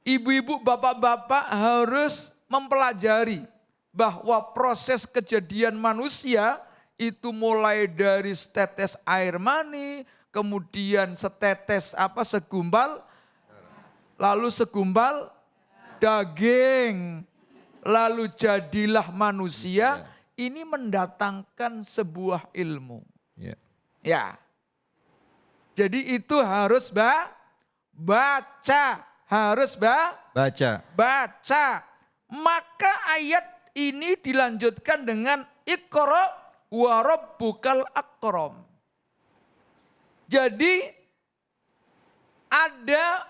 ibu-ibu, bapak-bapak harus mempelajari bahwa proses kejadian manusia itu mulai dari setetes air mani, kemudian segumpal, lalu segumpal daging, lalu jadilah manusia. Ini mendatangkan sebuah ilmu. Ya. Jadi itu harus baca. Maka ayat ini dilanjutkan dengan Iqra wa rabbukal akram. Jadi ada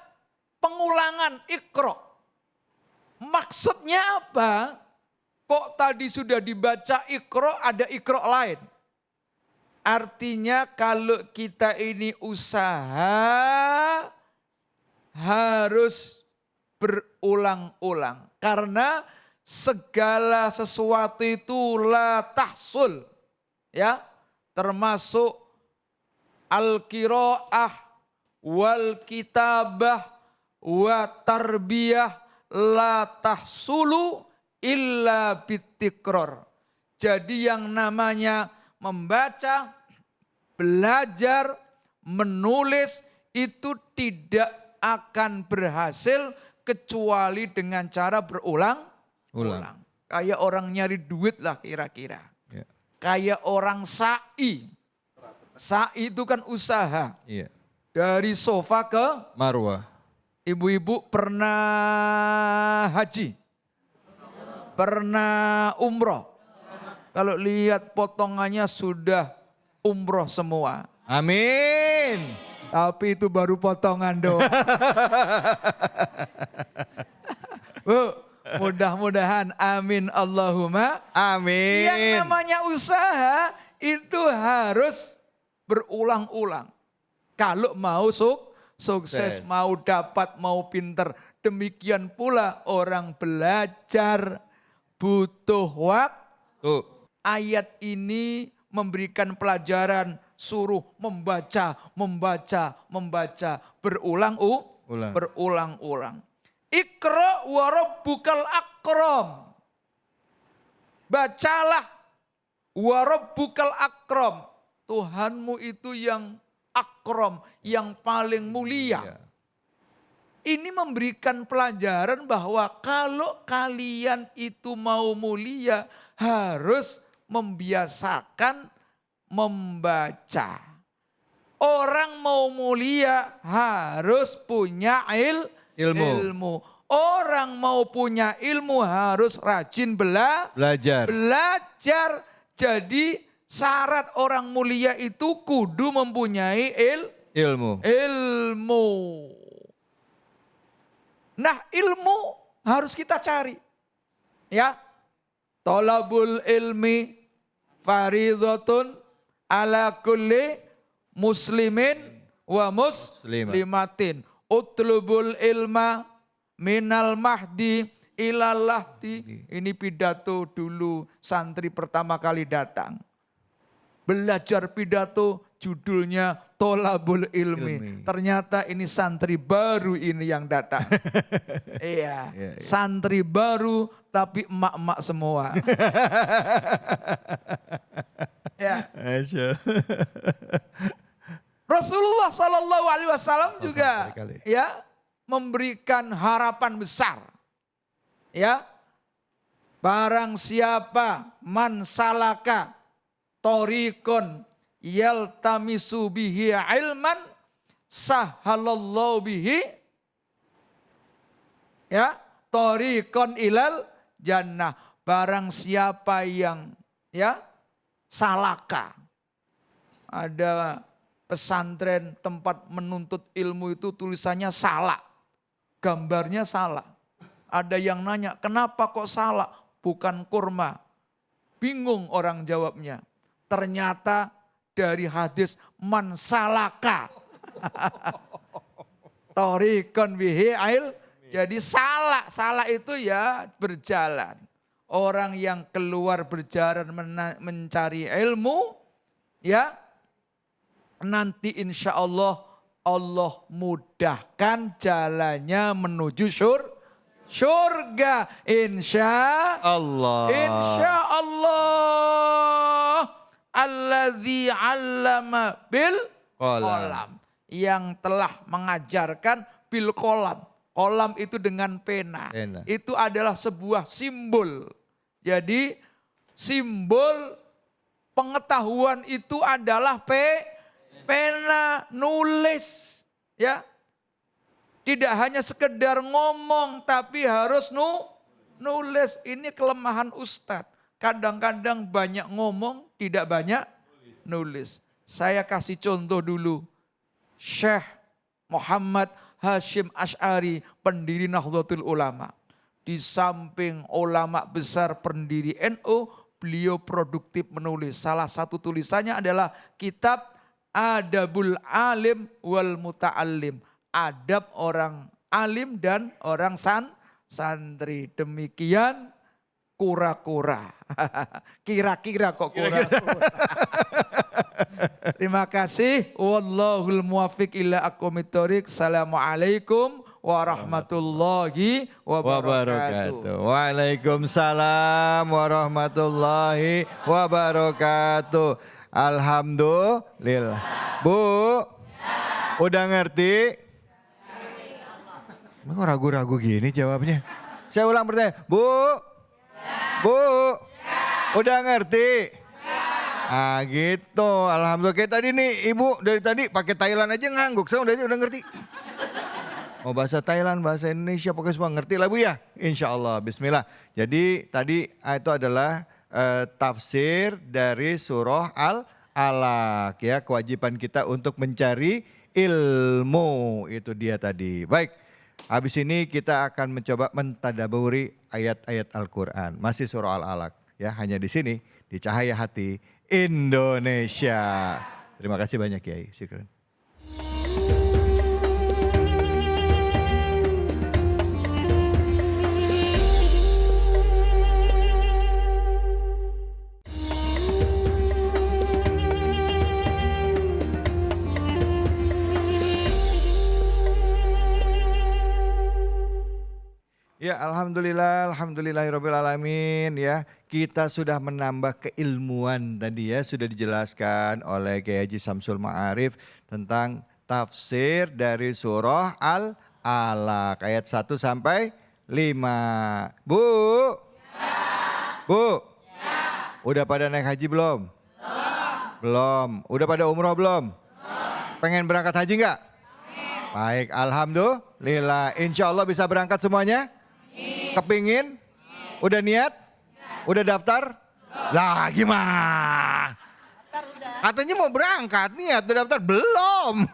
pengulangan Iqra. Maksudnya apa? Kok tadi sudah dibaca Iqra, ada Iqra lain? Artinya kalau kita ini usaha harus berulang-ulang. Karena segala sesuatu itu la tahsul. Ya, termasuk al-qiraah wal kitabah wa tarbiyah la tahsulu illa bitikror. Jadi yang namanya membaca, belajar, menulis itu tidak akan berhasil kecuali dengan cara berulang. Kayak orang nyari duit lah kira-kira. Kayak orang sa'i. Sa'i itu kan usaha. Dari sofa ke Marwah. Ibu-ibu pernah haji? Pernah umroh? Kalau lihat potongannya sudah umroh semua. Amin. Tapi itu baru potongan doang. Bu, mudah-mudahan amin Allahumma. Amin. Yang namanya usaha itu harus berulang-ulang. Kalau mau sukses, mau dapat, mau pinter. Demikian pula orang belajar butuh waktu. Ayat ini memberikan pelajaran, suruh membaca, berulang-ulang. Iqra wa rabbukal akram. Bacalah wa rabbukal akram. Tuhanmu itu yang akram, yang paling mulia. Ini memberikan pelajaran bahwa kalau kalian itu mau mulia harus membiasakan membaca. Orang mau mulia harus punya ilmu. Orang mau punya ilmu harus rajin Belajar. Jadi syarat orang mulia itu kudu mempunyai Ilmu. Nah, ilmu harus kita cari. Ya. Thalabul ilmi faridhatun ala kulli muslimin wa muslimatin. Utlubul ilma minal mahdi ilal lahdi. Ini pidato dulu santri pertama kali datang. Belajar pidato judulnya Thalabul ilmi. Ternyata ini santri baru ini yang datang. Iya, santri baru tapi emak-emak semua. Ya. Rasulullah Shallallahu Alaihi Wasallam juga ya memberikan harapan besar. Ya, barang siapa man salaka torikon yaltamisu bihi ilman sahalallahu bihi ya torikon ilal jannah. Barang siapa yang ya salaka, ada pesantren tempat menuntut ilmu itu tulisannya salah, gambarnya salah. Ada yang nanya, kenapa kok salah? Bukan kurma. Bingung orang jawabnya. Ternyata dari hadis man salaka. Torikon bihi ail. Jadi salah itu ya berjalan. Orang yang keluar berjalan mencari ilmu, ya nanti insya Allah mudahkan jalannya menuju surga. Insya Allah. Alladzi 'allama bil qalam. Yang telah mengajarkan bil qalam. Qalam itu dengan pena. Itu adalah sebuah simbol. Jadi simbol pengetahuan itu adalah pena, nulis. Ya. Tidak hanya sekedar ngomong tapi harus nulis. Ini kelemahan ustadz. Kadang-kadang banyak ngomong, tidak banyak nulis. Saya kasih contoh dulu. Syekh Muhammad Hashim Asy'ari, pendiri Nahdlatul Ulama. Di samping ulama besar pendiri NU, beliau produktif menulis. Salah satu tulisannya adalah kitab Adabul Alim wal Muta'allim. Adab orang alim dan orang santri. Demikian kura-kura. Kira-kira kok kura-kura. Terima kasih. Wallahul muwaffiq ila aqwamit thoriq. Assalamualaikum warahmatullahi wabarakatuh. Waalaikumsalam warahmatullahi wabarakatuh. Alhamdulillah. Bu, udah ngerti? Kok ragu-ragu gini jawabnya? Saya ulang pertanyaan. Bu, udah ngerti? Ah gitu, alhamdulillah. Kayak tadi nih ibu dari tadi pakai Thailand aja ngangguk, saya udah ngerti. Mau bahasa Thailand, bahasa Indonesia, pokoknya semua ngerti lah Bu ya. Insya Allah, bismillah. Jadi tadi itu adalah tafsir dari surah Al-Alaq ya. Kewajiban kita untuk mencari ilmu, itu dia tadi. Baik, habis ini kita akan mencoba mentadaburi ayat-ayat Al-Quran. Masih surah Al-Alaq ya, hanya di sini di Cahaya Hati Indonesia. Terima kasih banyak Kiai. Syukran. Ya alhamdulillahirabbil alamin ya. Kita sudah menambah keilmuan tadi ya, sudah dijelaskan oleh Kiai Haji Samsul Ma'arif tentang tafsir dari surah Al-Alaq ayat 1 sampai 5. Bu. Udah pada naik haji belum? Belum. Udah pada umroh belum? Pengen berangkat haji nggak? Baik, alhamdulillah. Insya Allah bisa berangkat semuanya? Kepingin? Udah niat? Udah daftar? Lah gimana? Katanya mau berangkat, niat udah daftar? Belum.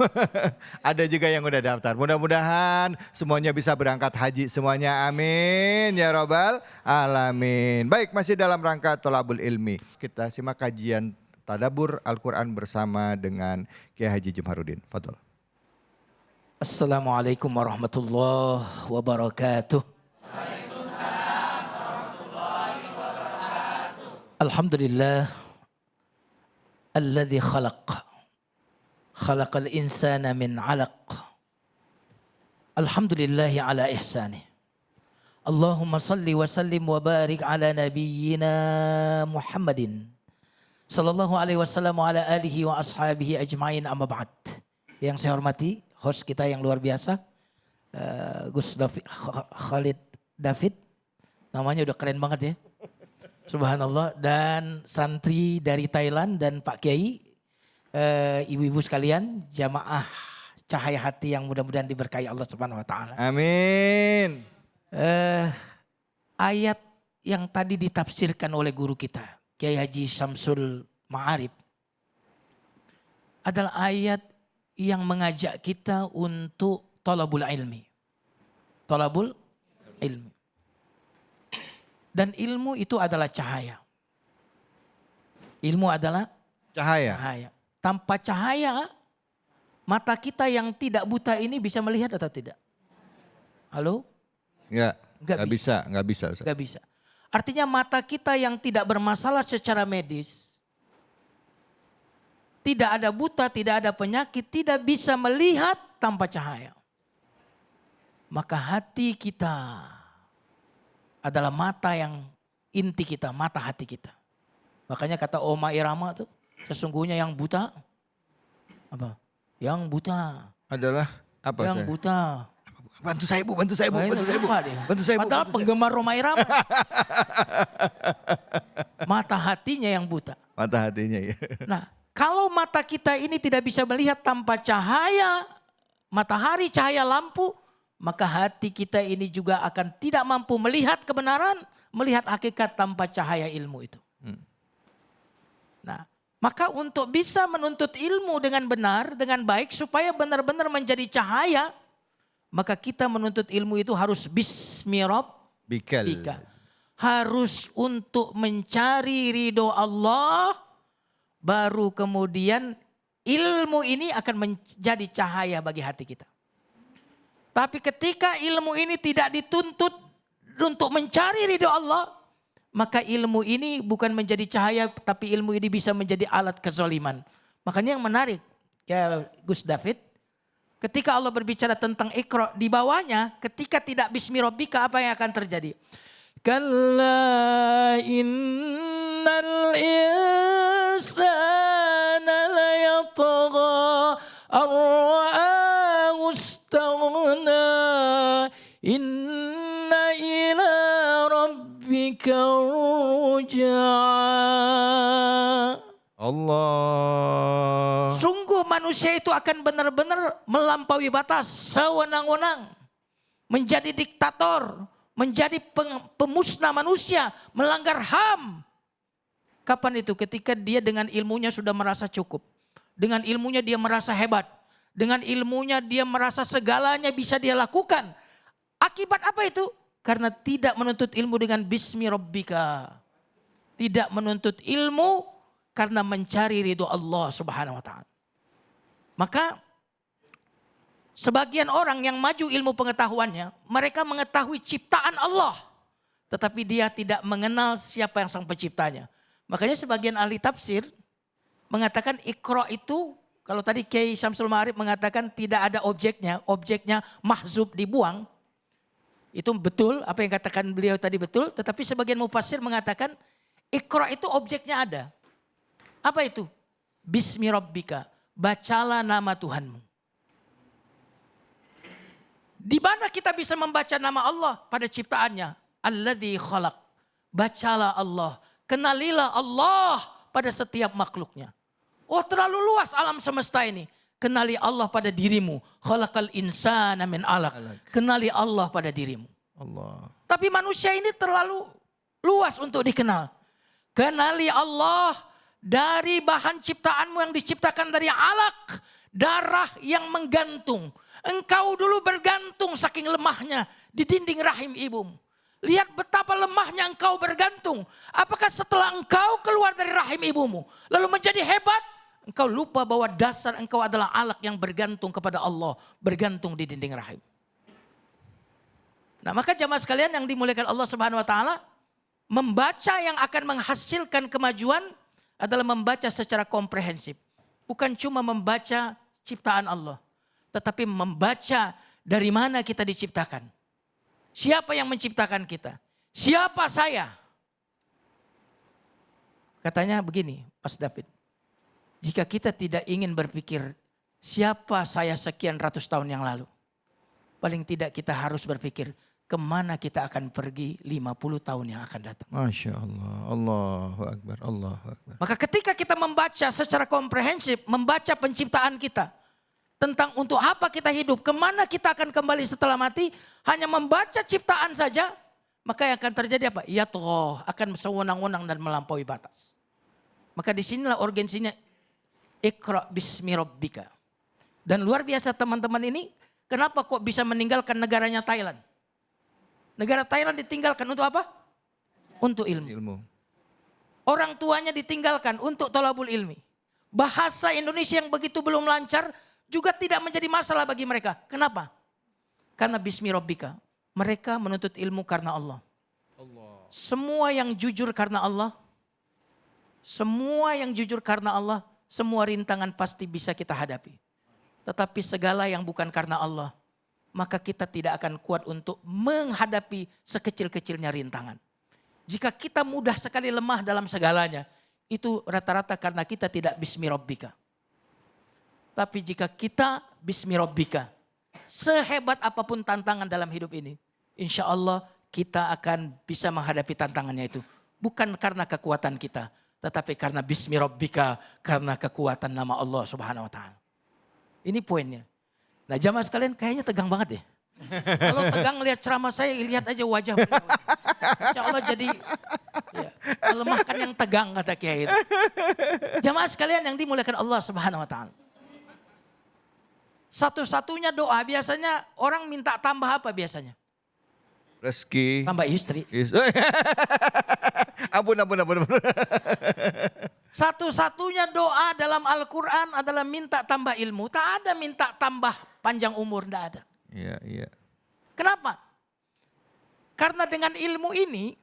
Ada juga yang udah daftar. Mudah-mudahan semuanya bisa berangkat haji semuanya. Amin ya robbal alamin. Baik, masih dalam rangka tolabul ilmi. Kita simak kajian tadabbur Al-Quran bersama dengan Kiai Haji Jumharudin. Fadol. Assalamualaikum warahmatullahi wabarakatuh. Alhamdulillah. Alladhi khalaqal insana min 'alaq. Alhamdulillahi ala ihsanih. Allahumma salli wa sallim wa barik ala nabiyyina Muhammadin sallallahu alaihi wasallam wa ala alihi wa ashabihi ajma'in, amma ba'd. Yang saya hormati host kita yang luar biasa, Gus Khalid David, namanya udah keren banget ya. Subhanallah. Dan santri dari Thailand dan Pak Kiai, ibu-ibu sekalian, jamaah cahaya hati yang mudah-mudahan diberkahi Allah Subhanahu wa taala. Amin. Ayat yang tadi ditafsirkan oleh guru kita, Kiai Haji Syamsul Ma'arif, adalah ayat yang mengajak kita untuk thalabul ilmi. Thalabul ilmi. Dan ilmu itu adalah cahaya. Ilmu adalah Cahaya. cahaya. Tanpa cahaya, mata kita yang tidak buta ini bisa melihat atau tidak? Halo? Nggak bisa. Ustaz. Nggak bisa. Artinya mata kita yang tidak bermasalah secara medis, tidak ada buta, tidak ada penyakit, tidak bisa melihat tanpa cahaya. Maka hati kita adalah mata yang inti kita, mata hati kita. Makanya kata Oma Irama tuh, sesungguhnya yang buta, apa? Yang buta. Adalah apa? Yang buta. Bantu saya bu, bantu saya bu, bantu saya bu. Lupa dia. Bantu saya bu. Padahal bantu saya. penggemar Roma Irama. Mata hatinya yang buta. Mata hatinya ya. Nah, kalau mata kita ini tidak bisa melihat tanpa cahaya matahari, cahaya lampu, maka hati kita ini juga akan tidak mampu melihat kebenaran, melihat hakikat tanpa cahaya ilmu itu. Nah, maka untuk bisa menuntut ilmu dengan benar, dengan baik, supaya benar-benar menjadi cahaya, maka kita menuntut ilmu itu harus bismi rabbika. Harus untuk mencari ridho Allah, baru kemudian ilmu ini akan menjadi cahaya bagi hati kita. Tapi ketika ilmu ini tidak dituntut untuk mencari ridho Allah, maka ilmu ini bukan menjadi cahaya, tapi ilmu ini bisa menjadi alat kezaliman. Makanya yang menarik, ya Gus David, ketika Allah berbicara tentang Iqra, di bawahnya ketika tidak bismi rabbika, apa yang akan terjadi? Kalla innal insana layatgha ar-ra'ahu istaghna inna ila rabbika ruj'a. Allah. Sungguh manusia itu akan benar-benar melampaui batas, sewenang-wenang, menjadi diktator, menjadi pemusnah manusia, melanggar HAM. Kapan itu? Ketika dia dengan ilmunya sudah merasa cukup. Dengan ilmunya dia merasa hebat. Dengan ilmunya dia merasa segalanya bisa dia lakukan. Akibat apa itu? Karena tidak menuntut ilmu dengan bismi rabbika. Tidak menuntut ilmu karena mencari ridho Allah Subhanahu wa taala. Maka sebagian orang yang maju ilmu pengetahuannya, mereka mengetahui ciptaan Allah, tetapi dia tidak mengenal siapa yang sang penciptanya. Makanya sebagian ahli tafsir mengatakan Iqra itu, kalau tadi Kiai Syamsul Ma'arif mengatakan tidak ada objeknya mahzub, dibuang. Itu betul, apa yang katakan beliau tadi betul, tetapi sebagian mufassir mengatakan Iqra itu objeknya ada. Apa itu? Bismi rabbika, bacalah nama Tuhanmu. Di mana kita bisa membaca nama Allah pada ciptaannya? Alladzi khalaq. Bacalah Allah. kenalilah Allah pada setiap makhluknya. Oh, terlalu luas alam semesta ini. Kenali Allah pada dirimu. Khalaqal insana min alaq. Kenali Allah pada dirimu. Allah. Tapi manusia ini terlalu luas untuk dikenal. Kenali Allah dari bahan ciptaanmu yang diciptakan dari alaq. Darah yang menggantung. Engkau dulu bergantung saking lemahnya di dinding rahim ibumu. Lihat betapa lemahnya engkau bergantung. Apakah setelah engkau keluar dari rahim ibumu lalu menjadi hebat? Engkau lupa bahwa dasar engkau adalah alaq yang bergantung kepada Allah. Bergantung di dinding rahim. Nah, maka jamaah sekalian yang dimuliakan Allah Subhanahu wa taala, membaca yang akan menghasilkan kemajuan adalah membaca secara komprehensif. Bukan cuma membaca ciptaan Allah, tetapi membaca dari mana kita diciptakan. Siapa yang menciptakan kita? Siapa saya? Katanya begini, Mas David. Jika kita tidak ingin berpikir siapa saya sekian ratus tahun yang lalu. Paling tidak kita harus berpikir kemana kita akan pergi 50 tahun yang akan datang. Masya Allah. Allahu Akbar. Allahu Akbar. Maka ketika kita membaca secara komprehensif, membaca penciptaan kita. Tentang untuk apa kita hidup, kemana kita akan kembali setelah mati. Hanya membaca ciptaan saja, maka yang akan terjadi apa? Yatgha, akan sewenang-wenang dan melampaui batas. Maka disinilah urgensinya Iqra bismi rabbika. Dan luar biasa teman-teman ini, kenapa kok bisa meninggalkan negaranya Thailand? Negara Thailand ditinggalkan untuk apa? Untuk ilmu. Orang tuanya ditinggalkan untuk thalabul ilmi. Bahasa Indonesia yang begitu belum lancar juga tidak menjadi masalah bagi mereka. Kenapa? Karena bismi rabbika. Mereka menuntut ilmu karena Allah. Semua yang jujur karena Allah. Semua yang jujur karena Allah. Semua rintangan pasti bisa kita hadapi. Tetapi segala yang bukan karena Allah, maka kita tidak akan kuat untuk menghadapi sekecil-kecilnya rintangan. Jika kita mudah sekali lemah dalam segalanya, itu rata-rata karena kita tidak bismi rabbika. Tapi jika kita bismi rabbika, sehebat apapun tantangan dalam hidup ini, insya Allah kita akan bisa menghadapi tantangannya itu. Bukan karena kekuatan kita, tetapi karena bismi rabbika, karena kekuatan nama Allah Subhanahu wa taala. Ini poinnya. Nah, jamaah sekalian kayaknya tegang banget ya. Kalau tegang lihat ceramah saya, lihat aja wajah beliau. Insya Allah jadi ya, melemahkan yang tegang kata Kiai itu. Jamaah sekalian yang dimuliakan Allah Subhanahu wa taala. Satu-satunya doa biasanya orang minta tambah apa biasanya? Rezeki. Tambah istri. Ampun. Satu-satunya doa dalam Al-Quran adalah minta tambah ilmu. Tak ada minta tambah panjang umur, tidak ada. Iya. Kenapa? Karena dengan ilmu ini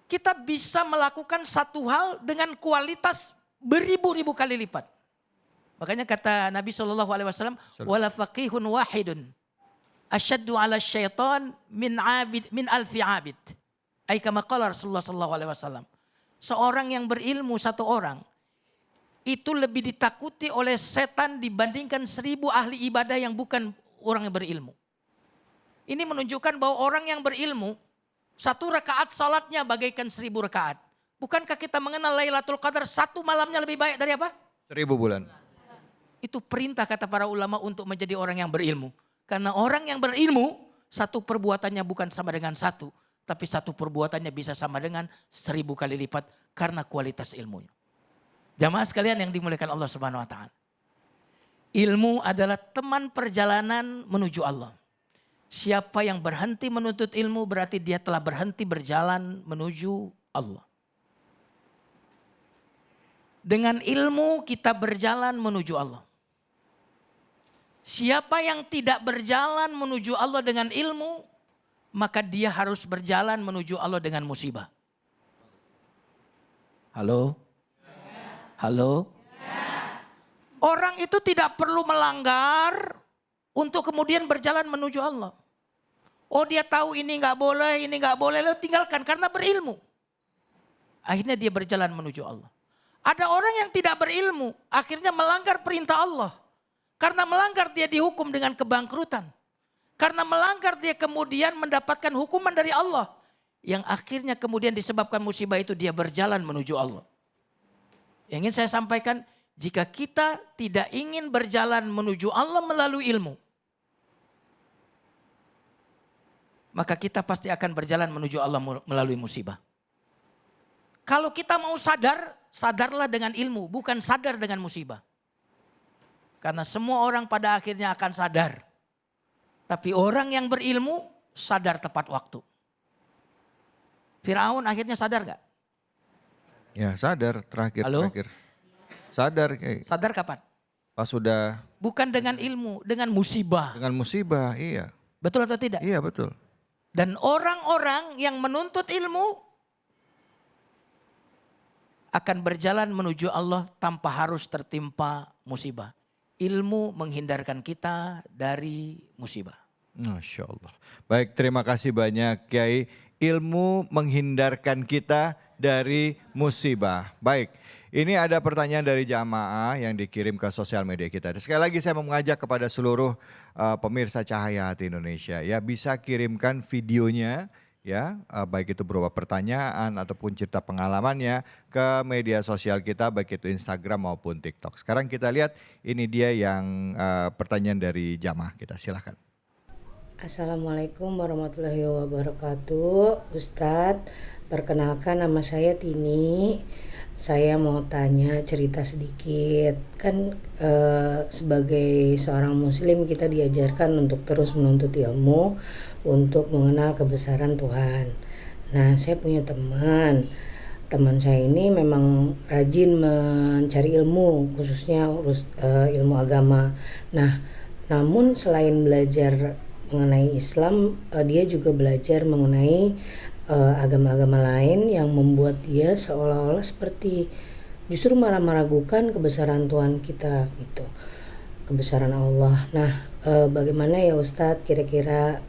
kita bisa melakukan satu hal dengan kualitas beribu-ribu kali lipat. Makanya kata Nabi SAW, wala faqihun wahidun asyaddu ala syaitan min alfi abid. Ay kama qala Rasulullah SAW. Seorang yang berilmu satu orang itu lebih ditakuti oleh setan dibandingkan 1000 ahli ibadah yang bukan orang yang berilmu. Ini menunjukkan bahwa orang yang berilmu, 1 rakaat salatnya bagaikan 1000 rakaat. Bukankah kita mengenal Lailatul Qadar 1 malamnya lebih baik dari apa? 1000 bulan. Itu perintah kata para ulama untuk menjadi orang yang berilmu. Karena orang yang berilmu, 1 perbuatannya bukan sama dengan 1. Tapi 1 perbuatannya bisa sama dengan 1000 kali lipat karena kualitas ilmunya. Jamaah sekalian yang dimuliakan Allah Subhanahu wa taala. Ilmu adalah teman perjalanan menuju Allah. Siapa yang berhenti menuntut ilmu berarti dia telah berhenti berjalan menuju Allah. Dengan ilmu kita berjalan menuju Allah. Siapa yang tidak berjalan menuju Allah dengan ilmu, maka dia harus berjalan menuju Allah dengan musibah. Halo? Halo? Orang itu tidak perlu melanggar untuk kemudian berjalan menuju Allah. Oh, dia tahu ini nggak boleh, lalu tinggalkan karena berilmu. Akhirnya dia berjalan menuju Allah. Ada orang yang tidak berilmu, akhirnya melanggar perintah Allah. Karena melanggar dia dihukum dengan kebangkrutan. Karena melanggar dia kemudian mendapatkan hukuman dari Allah. yang akhirnya kemudian disebabkan musibah itu dia berjalan menuju Allah. Yang ingin saya sampaikan, jika kita tidak ingin berjalan menuju Allah melalui ilmu, maka kita pasti akan berjalan menuju Allah melalui musibah. Kalau kita mau sadar, sadarlah dengan ilmu, bukan sadar dengan musibah. Karena semua orang pada akhirnya akan sadar. Tapi orang yang berilmu sadar tepat waktu. Firaun akhirnya sadar gak? Ya sadar terakhir. Halo? Sadar. Sadar kapan? Pas sudah. Bukan dengan ilmu, dengan musibah. Dengan musibah, iya. Betul atau tidak? Iya betul. Dan orang-orang yang menuntut ilmu akan berjalan menuju Allah tanpa harus tertimpa musibah. Ilmu menghindarkan kita dari musibah. Masya Allah. Baik, terima kasih banyak Kiai. Ilmu menghindarkan kita dari musibah. Baik, ini ada pertanyaan dari jamaah yang dikirim ke sosial media kita. Sekali lagi saya mau mengajak kepada seluruh pemirsa Cahaya Hati Indonesia. Ya, bisa kirimkan videonya ya, baik itu berupa pertanyaan ataupun cerita pengalamannya ke media sosial kita, baik itu Instagram maupun TikTok. Sekarang kita lihat ini dia yang pertanyaan dari jamaah kita, silahkan. Assalamualaikum warahmatullahi wabarakatuh. Ustadz, perkenalkan nama saya Tini. Saya mau tanya cerita sedikit. Kan sebagai seorang muslim kita diajarkan untuk terus menuntut ilmu, untuk mengenal kebesaran Tuhan. Nah, saya punya teman saya ini memang rajin mencari ilmu, khususnya ilmu agama. Nah, namun selain belajar mengenai Islam, dia juga belajar mengenai agama-agama lain yang membuat dia seolah-olah seperti justru malah meragukan kebesaran Tuhan kita gitu, kebesaran Allah. Nah, bagaimana ya Ustadz kira-kira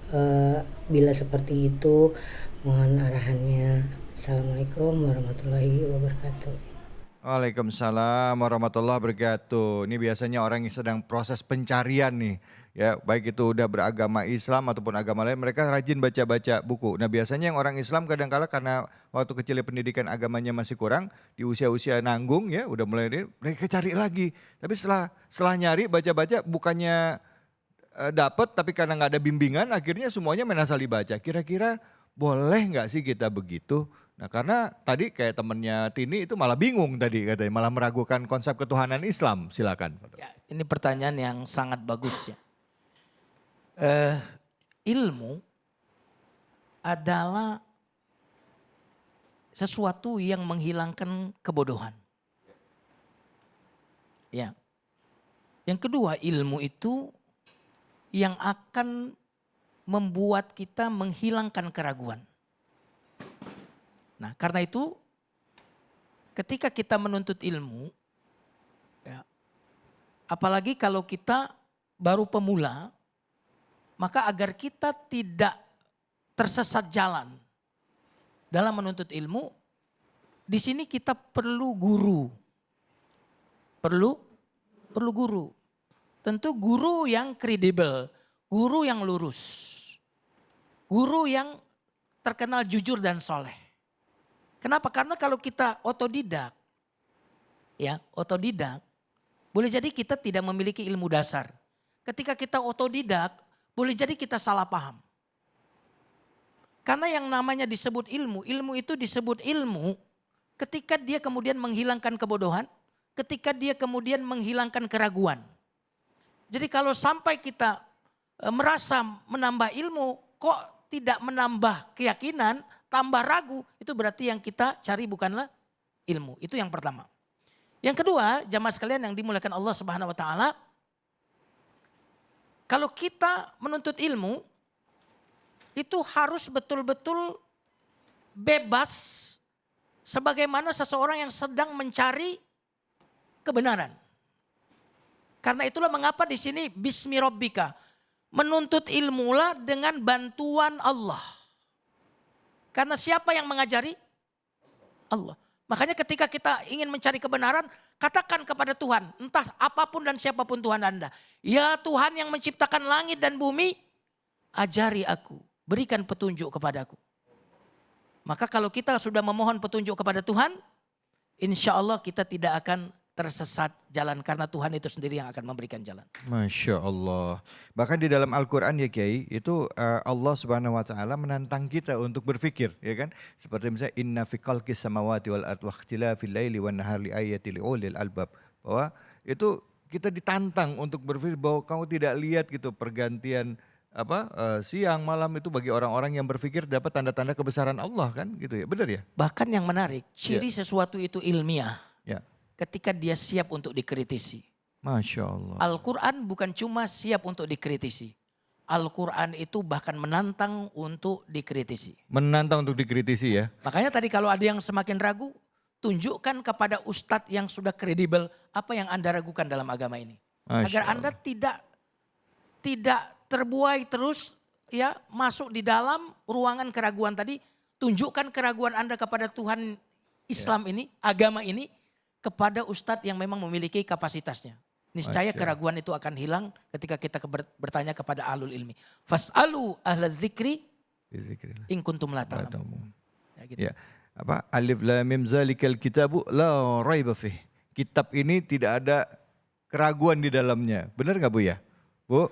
bila seperti itu, mohon arahannya. Assalamualaikum warahmatullahi wabarakatuh. Waalaikumsalam warahmatullahi wabarakatuh. Ini biasanya orang yang sedang proses pencarian nih. Ya, baik itu udah beragama Islam ataupun agama lain, mereka rajin baca-baca buku. Nah, biasanya yang orang Islam kadang-kala karena waktu kecil pendidikan agamanya masih kurang, di usia-usia nanggung ya, udah mulai mereka cari lagi. Tapi setelah nyari baca-baca bukannya dapat, tapi karena nggak ada bimbingan akhirnya semuanya main asal dibaca. Kira-kira boleh nggak sih kita begitu? Nah, karena tadi kayak temennya Tini itu malah bingung tadi katanya, malah meragukan konsep ketuhanan Islam. Silakan. Ya, ini pertanyaan yang sangat bagus ya. Ilmu adalah sesuatu yang menghilangkan kebodohan. Ya. Yang kedua, ilmu itu yang akan membuat kita menghilangkan keraguan. Nah, karena itu ketika kita menuntut ilmu, ya, apalagi kalau kita baru pemula, maka agar kita tidak tersesat jalan dalam menuntut ilmu, di sini kita perlu guru. Perlu guru. Tentu guru yang kredibel, guru yang lurus. Guru yang terkenal jujur dan soleh. Kenapa? Karena kalau kita otodidak, boleh jadi kita tidak memiliki ilmu dasar. Ketika kita otodidak, boleh jadi kita salah paham. Karena yang namanya disebut ilmu itu disebut ilmu ketika dia kemudian menghilangkan kebodohan, ketika dia kemudian menghilangkan keraguan. Jadi kalau sampai kita merasa menambah ilmu, kok tidak menambah keyakinan, tambah ragu, itu berarti yang kita cari bukanlah ilmu. Itu yang pertama. Yang kedua, jamaah sekalian yang dimuliakan Allah Subhanahu wa taala, kalau kita menuntut ilmu, itu harus betul-betul bebas sebagaimana seseorang yang sedang mencari kebenaran. Karena itulah mengapa di sini Bismi Rabbika, menuntut ilmulah dengan bantuan Allah. Karena siapa yang mengajari? Allah. Makanya ketika kita ingin mencari kebenaran, katakan kepada Tuhan, entah apapun dan siapapun Tuhan Anda. Ya Tuhan yang menciptakan langit dan bumi, ajari aku, berikan petunjuk kepadaku. Maka kalau kita sudah memohon petunjuk kepada Tuhan, insya Allah kita tidak akan tersesat jalan karena Tuhan itu sendiri yang akan memberikan jalan. Masya Allah. Bahkan di dalam Al-Quran ya Kiai, itu Allah Subhanahu Wa Taala menantang kita untuk berpikir, ya kan? Seperti misalnya Inna fi khalqis samawati wal ardi wa ikhtilafil laili wan nahari ayatil liulil albab. Bahwa itu kita ditantang untuk berpikir bahwa kamu tidak lihat gitu pergantian siang malam itu bagi orang-orang yang berpikir dapat tanda-tanda kebesaran Allah kan gitu ya. Benar ya? Bahkan yang menarik, ciri sesuatu itu ilmiah Ya. ketika dia siap untuk dikritisi. Masya Allah. Al-Quran bukan cuma siap untuk dikritisi. Al-Quran itu bahkan menantang untuk dikritisi. Menantang untuk dikritisi ya. Makanya tadi kalau ada yang semakin ragu, tunjukkan kepada ustadz yang sudah kredibel apa yang Anda ragukan dalam agama ini. Masya Agar Anda tidak terbuai terus ya masuk di dalam ruangan keraguan tadi. Tunjukkan keraguan Anda kepada Tuhan Islam ini, agama ini, kepada ustadz yang memang memiliki kapasitasnya. Niscaya keraguan itu akan hilang ketika kita bertanya kepada ahlul ilmi. Fas'alu ahla dzikri in kuntum la ta'lamun. Ya, gitu. Ya. Alif lam mim zalikal kitabu la raiba fih. Kitab ini tidak ada keraguan di dalamnya. Benar nggak Bu ya? Bu?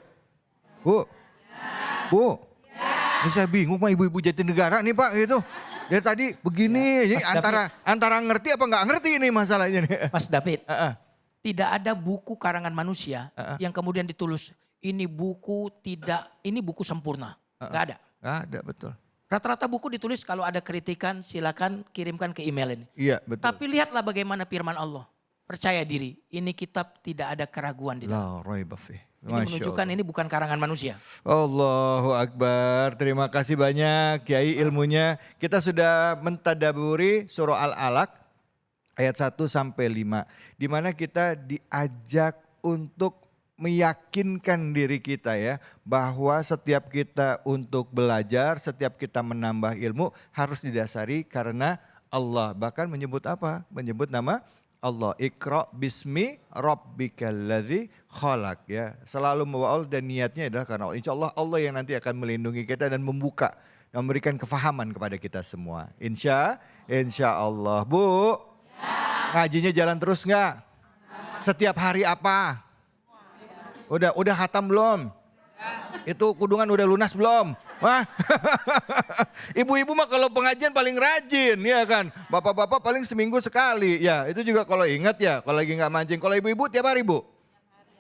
Ini saya bingung sama ibu-ibu Jatinegara nih Pak gitu. Ya tadi begini, jadi antara ngerti apa nggak ngerti ini masalahnya nih. Mas David, tidak ada buku karangan manusia yang kemudian ditulis ini buku sempurna. Nggak ada. Nggak ada, betul. Rata-rata buku ditulis kalau ada kritikan silakan kirimkan ke email ini. Iya betul. Tapi lihatlah bagaimana firman Allah. Percaya diri, ini kitab tidak ada keraguan di dalam. La raiba fih. Ini menunjukkan ini bukan karangan manusia. Allahu Akbar. Terima kasih banyak Kiai ilmunya. Kita sudah mentadaburi surah Al-Alaq ayat 1 sampai 5. Di mana kita diajak untuk meyakinkan diri kita ya bahwa setiap kita untuk belajar, setiap kita menambah ilmu harus didasari karena Allah. Bahkan menyebut apa? Menyebut nama Allah. Iqra bismi rabbikal ladzi khalaq ya. Selalu membawa Allah dan niatnya adalah karena Allah. Insya Allah Allah yang nanti akan melindungi kita dan membuka dan memberikan kefahaman kepada kita semua. Insya Allah. Bu, ngajinya jalan terus nggak? Setiap hari apa? Udah khatam belum? Itu kudungan udah lunas belum? Wah, ibu-ibu mah kalau pengajian paling rajin ya kan. Bapak-bapak paling seminggu sekali. Ya itu juga kalau ingat ya, kalau lagi nggak mancing. Kalau ibu-ibu tiap hari Bu.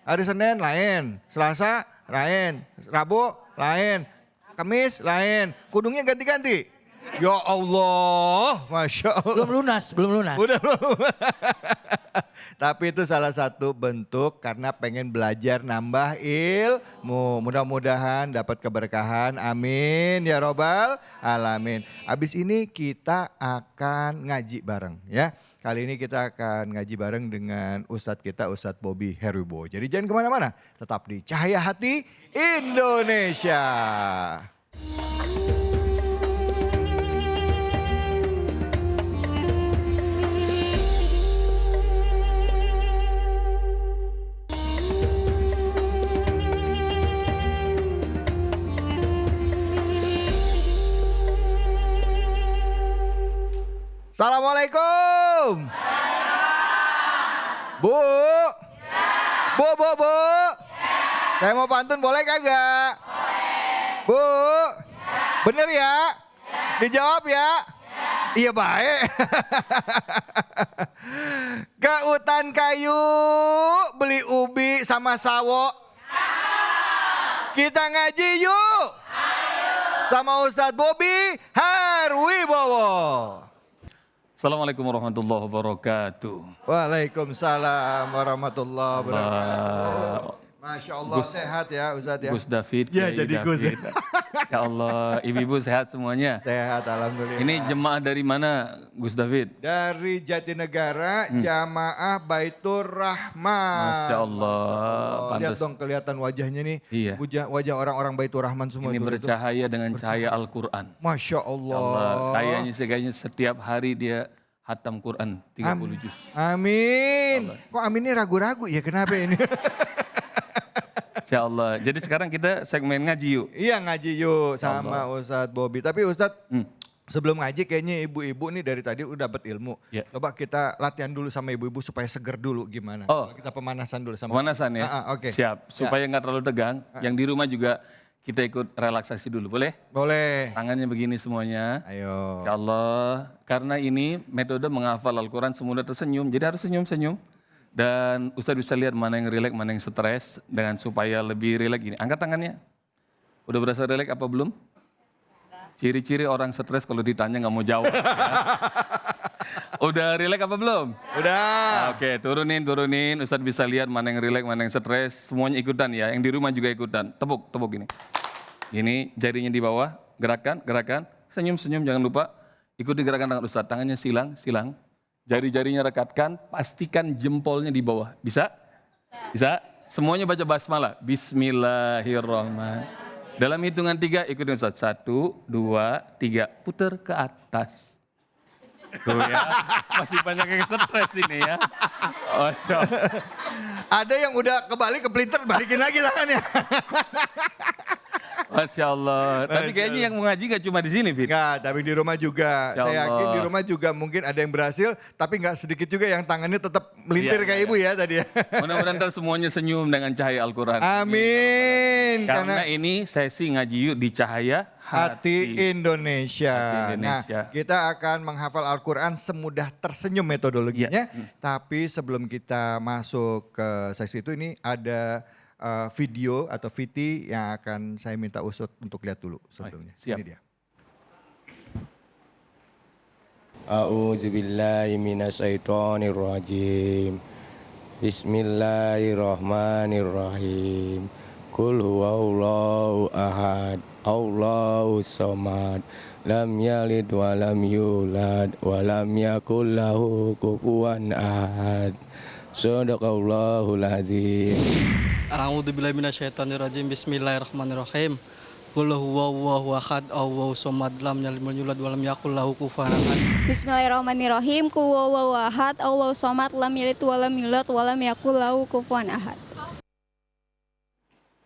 Hari Senin lain, Selasa lain, Rabu lain, Kamis lain. Kudungnya ganti-ganti. Ya Allah, Masya Allah. Belum lunas. Udah belum. Tapi itu salah satu bentuk karena pengen belajar nambah ilmu. Mudah-mudahan dapat keberkahan. Amin ya robbal alamin. Abis ini kita akan ngaji bareng ya. Kali ini kita akan ngaji bareng dengan Ustadz kita, Ustadz Bobby Herwibowo. Jadi jangan kemana-mana, tetap di Cahaya Hati Indonesia. Assalamualaikum. Bu. Bu. Saya mau pantun boleh kagak? Boleh. Bu. Bener ya? Dijawab ya? Iya baik. Ke hutan kayu beli ubi sama sawo. Kita ngaji yuk. Sama Ustadz Bobby Herwibowo. Assalamualaikum warahmatullahi wabarakatuh. Waalaikumsalam warahmatullahi wabarakatuh. Masya Allah sehat ya Ustadz ya. Gus David. Ya Kiai jadi Gus. David. Insya Allah ibu-ibu sehat semuanya. Sehat alhamdulillah. Ini jemaah dari mana Gus David? Dari Jatinegara Jamaah Baitur Rahman. Masya Allah. Lihat Pantas. dong kelihatan wajahnya nih. Iya. Wajah orang-orang Baitur Rahman semua. Ini itu. bercahaya dengan cahaya Al-Quran. Masya Allah. Kayaknya setiap hari dia hatam Quran 30 juz. Amin. Kok aminnya ragu-ragu ya kenapa ini? Insya Allah. Jadi sekarang kita segmen ngaji yuk. Iya ngaji yuk sama Ustadz Bobby. Tapi Ustadz Sebelum ngaji kayaknya ibu-ibu nih dari tadi udah dapat ilmu. Ya. Coba kita latihan dulu sama ibu-ibu supaya seger dulu gimana. Oh. Kalau kita pemanasan dulu sama. Pemanasan ya? Oke. Siap, supaya nggak terlalu tegang. Yang di rumah juga kita ikut relaksasi dulu, boleh? Boleh. Tangannya begini semuanya. Ayo. Ya Allah, karena ini metode menghafal Al-Quran semudah tersenyum, jadi harus senyum-senyum. Dan Ustaz bisa lihat mana yang rileks, mana yang stres, dengan supaya lebih rileks ini. Angkat tangannya. Udah berasa rileks apa belum? Ciri-ciri orang stres kalau ditanya nggak mau jawab. Ya. Udah rileks apa belum? Udah. Oke, turunin. Ustaz bisa lihat mana yang rileks, mana yang stres. Semuanya ikutan ya, yang di rumah juga ikutan. Tepuk ini. Ini jarinya di bawah, gerakan. Senyum, jangan lupa. Ikuti gerakan tangan Ustaz, tangannya silang. Jari-jarinya rekatkan, pastikan jempolnya di bawah. Bisa? Bisa? Semuanya baca basmalah. Bismillahirrahmanirrahim. Dalam hitungan 3 ikutin Ustaz. 1, 2, 3. Puter ke atas. Tuh ya, masih banyak yang stres ini ya. Ada yang udah kebalik ke pelintir, balikin lagi tangannya. Masya Allah. Tapi kayaknya yang mengaji gak cuma di sini, Fit. Enggak, tapi di rumah juga. Masya Saya yakin Allah. di rumah juga mungkin ada yang berhasil, tapi nggak sedikit juga yang tangannya tetap melintir kayak ibu ya tadi ya. Mudah-mudahan ntar semuanya senyum dengan cahaya Al-Quran. Amin. Karena ini sesi ngaji yuk di cahaya Hati Indonesia. Hati Indonesia. Nah, kita akan menghafal Al-Quran semudah tersenyum metodologinya. Tapi sebelum kita masuk ke sesi itu, ini ada video atau VT yang akan saya minta Usut untuk lihat dulu sebelumnya. Siap. Ini dia. A'udzubillahi minasyaitonirrajim. Bismillahirrahmanirrahim. Qul huwallahu ahad, Allahu samad, lam yalid wa lam yulad wa lam yakul lahu kufuwan ahad. Shadaqallahul azim. A'udzubillahi minasyaitonirrajim. Bismillahirrahmanirrahim. Qul huwallahu ahad, Allahu samad, lam yalid wa lam yulad wa lam yakul lahu kufuwan ahad. Bismillahirrahmanirrahim. Qul huwallahu ahad, Allahu samad, lam yalid wa lam yulad wa lam yakul lahu kufuwan ahad.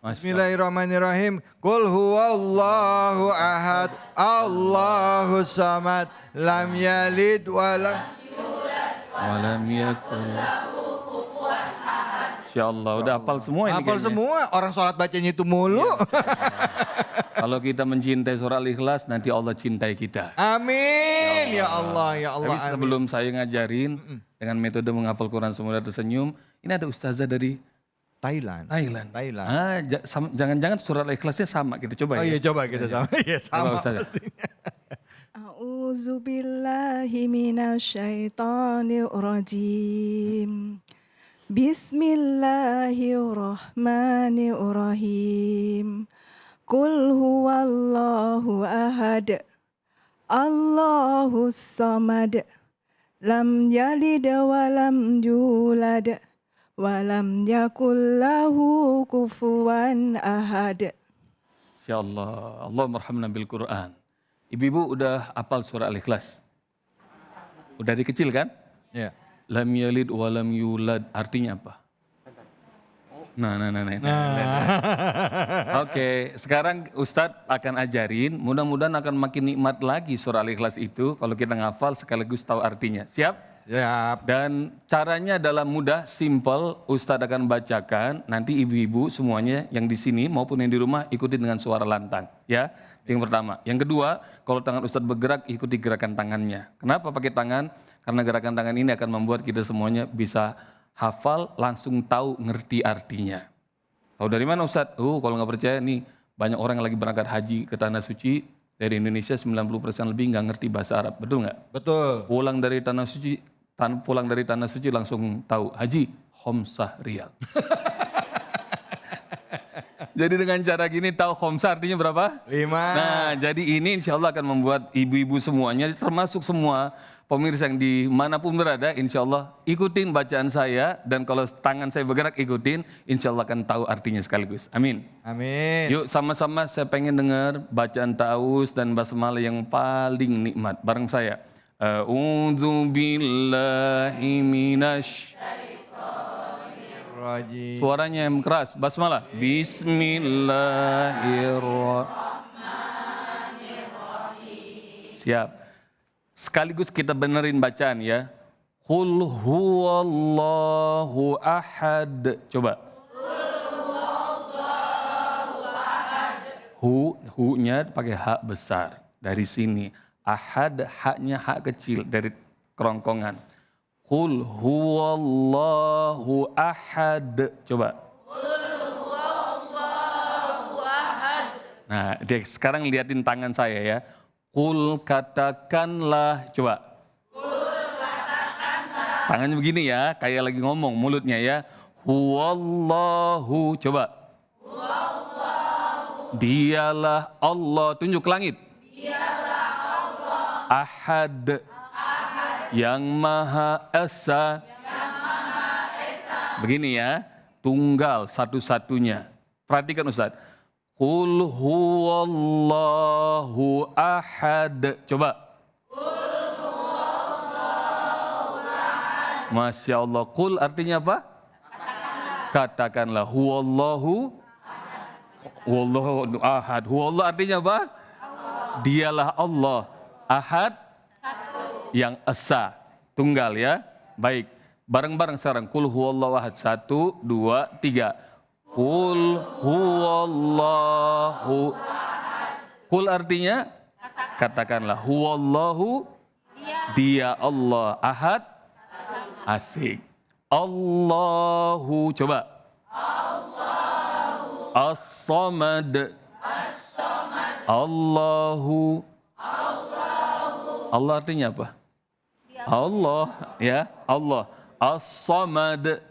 Bismillahirrahmanirrahim. Qul huwallahu ahad, Allahu samad, lam yalid wa lam yakul. Insya Allah, udah hafal semua ini hafal kayaknya. semua, orang sholat bacanya itu mulu. Kalau kita mencintai surah Al-Ikhlas, nanti Allah cintai kita. Amin. Ya Allah, ya Allah. Tapi sebelum saya ngajarin dengan metode menghafal Quran semudah tersenyum, ini ada ustazah dari Thailand. Jangan-jangan surah Al-Ikhlasnya sama, kita coba Oh ya. iya, coba kita sama. Iya, sama pastinya. A'udzubillahi minasyaitonirrajim. Bismillahirrahmanirrahim. Qul huwallahu ahad, Allahus samad, lam yalid wa lam yulad wa lam yakul lahu kufuwan ahad. Insya Allah. Allahumma arhamna bil Quran. Ibu-ibu udah hafal surah Al-Ikhlas? Udah dari kecil kan? Ya. Lam yalid wa lam yulad artinya apa? Nah. Oke, sekarang Ustadz akan ajarin, mudah-mudahan akan makin nikmat lagi surah Al-Ikhlas itu kalau kita ngafal sekaligus tahu artinya. Siap? Siap. Dan caranya adalah mudah, simple. Ustadz akan bacakan, nanti ibu-ibu semuanya yang di sini maupun yang di rumah ikuti dengan suara lantang. Ya, yang pertama. Yang kedua, kalau tangan Ustadz bergerak, ikuti gerakan tangannya. Kenapa pakai tangan? Karena gerakan tangan ini akan membuat kita semuanya bisa hafal, langsung tahu, ngerti artinya. Tahu dari mana Ustadz? Kalau nggak percaya nih, banyak orang yang lagi berangkat haji ke Tanah Suci, dari Indonesia 90% lebih nggak ngerti bahasa Arab, betul nggak? Betul. Pulang dari Tanah Suci langsung tahu, haji, khomsah riyal. Jadi dengan cara gini tahu khomsah artinya berapa? 5. Nah, jadi ini insya Allah akan membuat ibu-ibu semuanya, termasuk semua pemirsa yang dimanapun berada, insya Allah ikutin bacaan saya. Dan kalau tangan saya bergerak ikutin, insya Allah akan tahu artinya sekaligus. Amin. Amin. Yuk sama-sama saya pengen dengar bacaan ta'awuz dan basmalah yang paling nikmat. Bareng saya. A'udzubillahi minasy. Suaranya yang keras, basmalah. Bismillahirrahmanirrahim. Siap. Sekaligus kita benerin bacaan ya. Qul huwallahu ahad. Coba. Hu-nya pakai hak besar. Dari sini. Ahad, haknya hak kecil dari kerongkongan. Qul huwallahu ahad. Coba. Nah, sekarang liatin tangan saya ya. Qul katakanlah, coba. Tangannya begini ya, kayak lagi ngomong mulutnya ya. Huwallahu, coba. Dialah Allah, tunjuk ke langit. Ahad. Yang Maha Esa. Begini ya, tunggal satu-satunya. Perhatikan Ustaz. Qul huwallahu ahad. Coba. Masya Allah. Qul artinya apa? Katakanlah. Huwallahu ahad. Huwallahu artinya apa? Dialah Allah. Ahad. Yang esa. Tunggal ya. Baik. Bareng-bareng sekarang. Qul huwallahu ahad. 1, 2, 3. Qul huwallahu. Qul artinya katakanlah. Huwallahu dia Allah. Ahad. Asik. Allahu. Coba. As-samad. Allahu. Allah artinya apa? Allah ya. Allah. As-samad.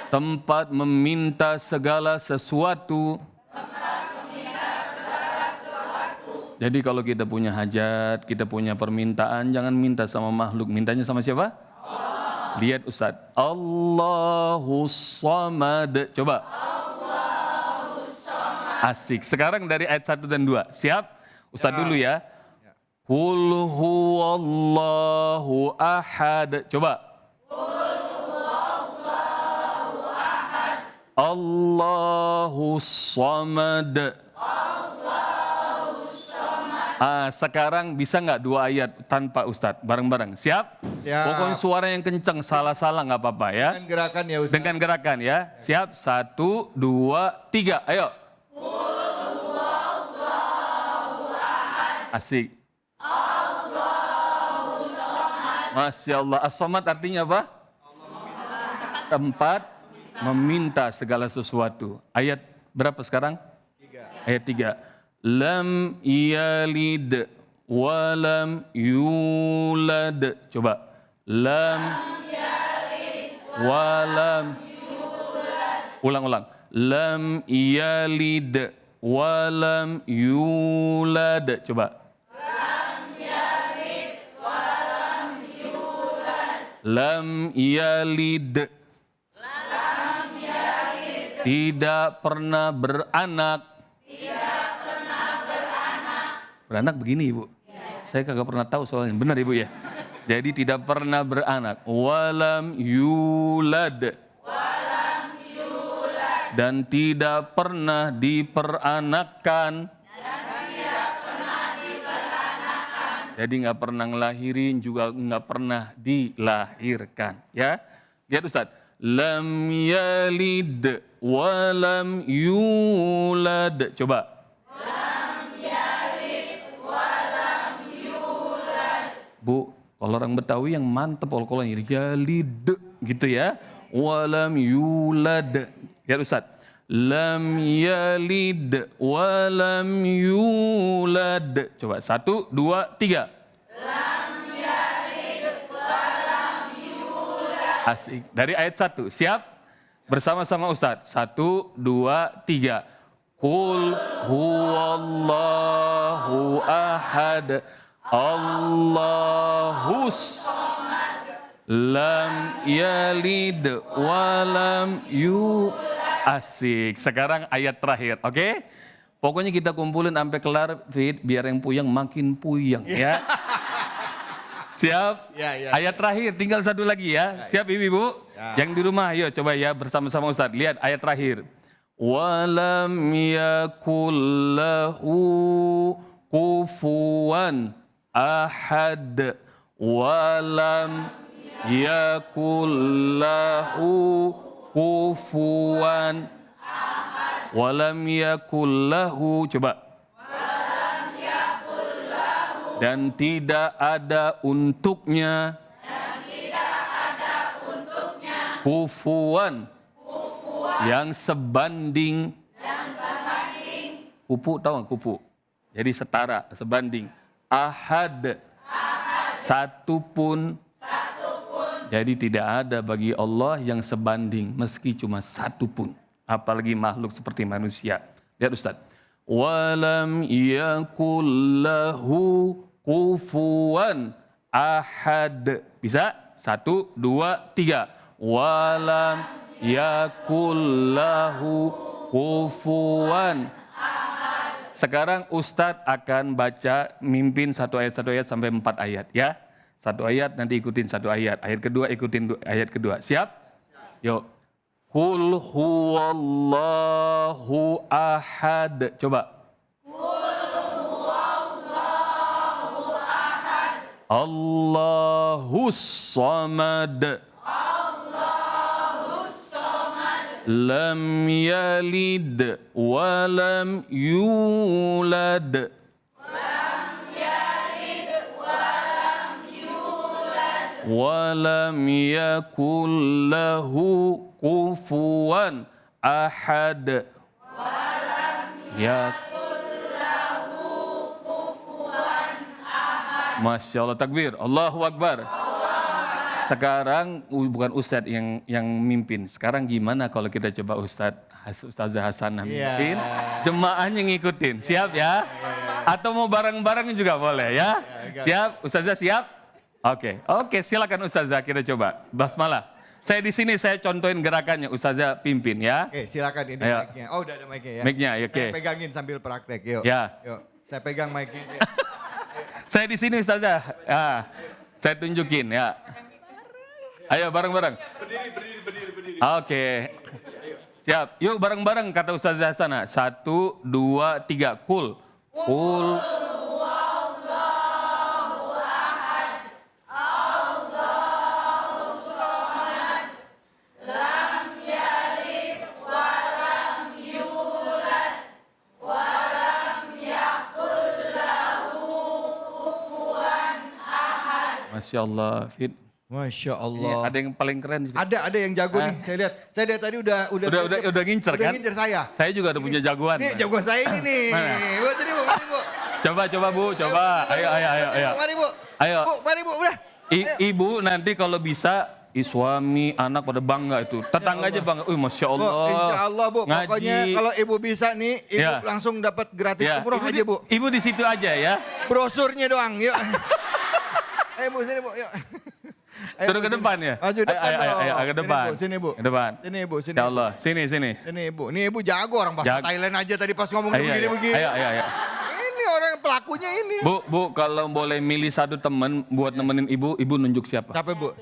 Tempat meminta segala sesuatu. Jadi kalau kita punya hajat, kita punya permintaan, jangan minta sama makhluk. Mintanya sama siapa? Allah. Lihat Ustaz. Allahus samad. Coba. Allahus samad. Asik. Sekarang dari ayat 1 dan 2. Siap? Ustaz dulu ya. Qul huwallahu ahad. Coba. Allahus samad. Sekarang bisa nggak 2 ayat tanpa Ustadz? Bareng-bareng. Siap? Siap. Pokoknya suara yang kencang, salah-salah nggak apa-apa ya. Dengan gerakan ya Ustadz. Dengan gerakan ya. Siap? 1, 2, 3. Ayo. Asik. Masya Allah. As-samad artinya apa? Tempat meminta segala sesuatu. Ayat berapa sekarang? 3. Ayat 3. Lam yalid wa lam yulad. Coba. Lam yalid wa lam yulad. Ulang-ulang. Lam yalid wa lam yulad. Coba. Lam yalid wa lam yulad. Lam yalid. Tidak pernah beranak. Tidak pernah beranak. Beranak begini Ibu. Saya kagak pernah tahu soalnya. Benar Ibu ya? Jadi tidak pernah beranak. Walam yulad. Walam yulad. Dan tidak pernah diperanakkan. Jadi nggak pernah ngelahirin juga nggak pernah dilahirkan. Ya, lihat Ustaz. Lam yalid wa lam yulad. Coba. Lam yalid wa lam yulad. Bu, kalau orang Betawi yang mantep kol-kolnya yalid gitu ya. Wa lam yulad. Ya Ustaz. Lam yalid wa lam yulad. Coba 1, 2, 3. Asik. Dari ayat 1. Siap? Bersama-sama Ustadz. 1, 2, 3. Qul huwallahu ahad. Allahus. Lam yalid wa lam yulad. Asik. Sekarang ayat terakhir. Oke? Pokoknya kita kumpulin sampai kelar, Fit, biar yang puyeng makin puyeng ya. Siap? Ya. Ayat terakhir, tinggal 1 lagi ya. Siap Ibu-Ibu? Ya. Yang di rumah, ayo coba ya bersama-sama Ustadz. Lihat ayat terakhir. Walam yakul lahu kufuwan ahad walam yakul lahu kufuwan walam yakul lahu, coba, dan tidak ada untuknya kufuwan yang sebanding. Kufu tahu nggak kufu? Jadi setara, sebanding. Ahad, satu pun. Jadi tidak ada bagi Allah yang sebanding meski cuma satu pun. Apalagi makhluk seperti manusia. Lihat Ustaz. Walam yakul lahu kufuwan ahad. Bisa? 1, 2, 3. Walam yakul lahu kufuwan. Sekarang Ustadz akan baca mimpin satu ayat sampai 4 ayat ya. Satu ayat nanti ikutin satu ayat. Ayat kedua ikutin ayat kedua. Siap? Yuk. Qul huwallahu ahad. Coba. Allahus samad. Lam yalid wa lam yulad. Wa lam yakul lahu kufuwan ahad. Masya Allah, takbir, Allahu Akbar. Sekarang bukan Ustadz yang mimpin. Sekarang gimana kalau kita coba Ustazah Hasanah mimpin, jemaahnya ngikutin. Siap ya? Atau mau bareng-bareng juga boleh ya? Siap? Ustazah siap? Oke, silakan Ustazah, kita coba. Basmalah. Saya di sini saya contohin gerakannya, Ustazah pimpin ya. Oke, silakan ini mic-nya. Oh, udah ada mic-nya ya. Mic-nya, oke. Saya pegangin sambil praktek, yuk. Ya. Yuk, saya pegang mic-nya. Saya di sini Ustazah. Ya. Saya tunjukin ya. Ayo bareng-bareng. Berdiri. Oke. Siap. Yuk bareng-bareng kata Ustazah Hasanah. 1, 2, 3. Kul. Kul. Masya Allah, Fit. Masya Allah. Iya, ada yang paling keren. Ada yang jago nih. Saya lihat tadi udah ngincer kan? Udah ngincer saya. Saya juga ada punya jagoan. Nih jagoan saya ini nih. Bu, sini Bu, mari Bu. Coba Bu, coba. Ayo. Mari Bu. Ayo. Bu, mari Bu, udah. Ibu nanti kalau bisa suami, anak pada bangga itu. Tetangga aja bangga. Masya Allah. Bu, insya Allah Bu. Ngaji. Pokoknya kalau Ibu bisa nih, Ibu langsung dapat gratis umroh aja Bu. Ibu di situ aja ya. Brosurnya doang, yuk. Ayo Bu, sini Bu, yuk. Terus ke depan ya? Maju depan. Ayo ke depan. Sini Bu. Ke depan. Sini Bu, sini. Ya Allah, sini. Ini Ibu. Nih Ibu jago orang bahasa Thailand aja tadi pas ngomong begini-begini. Ayo. Ini orang pelakunya ini. Bu, kalau boleh milih satu teman buat nemenin Ibu nunjuk siapa? Siapa Bu?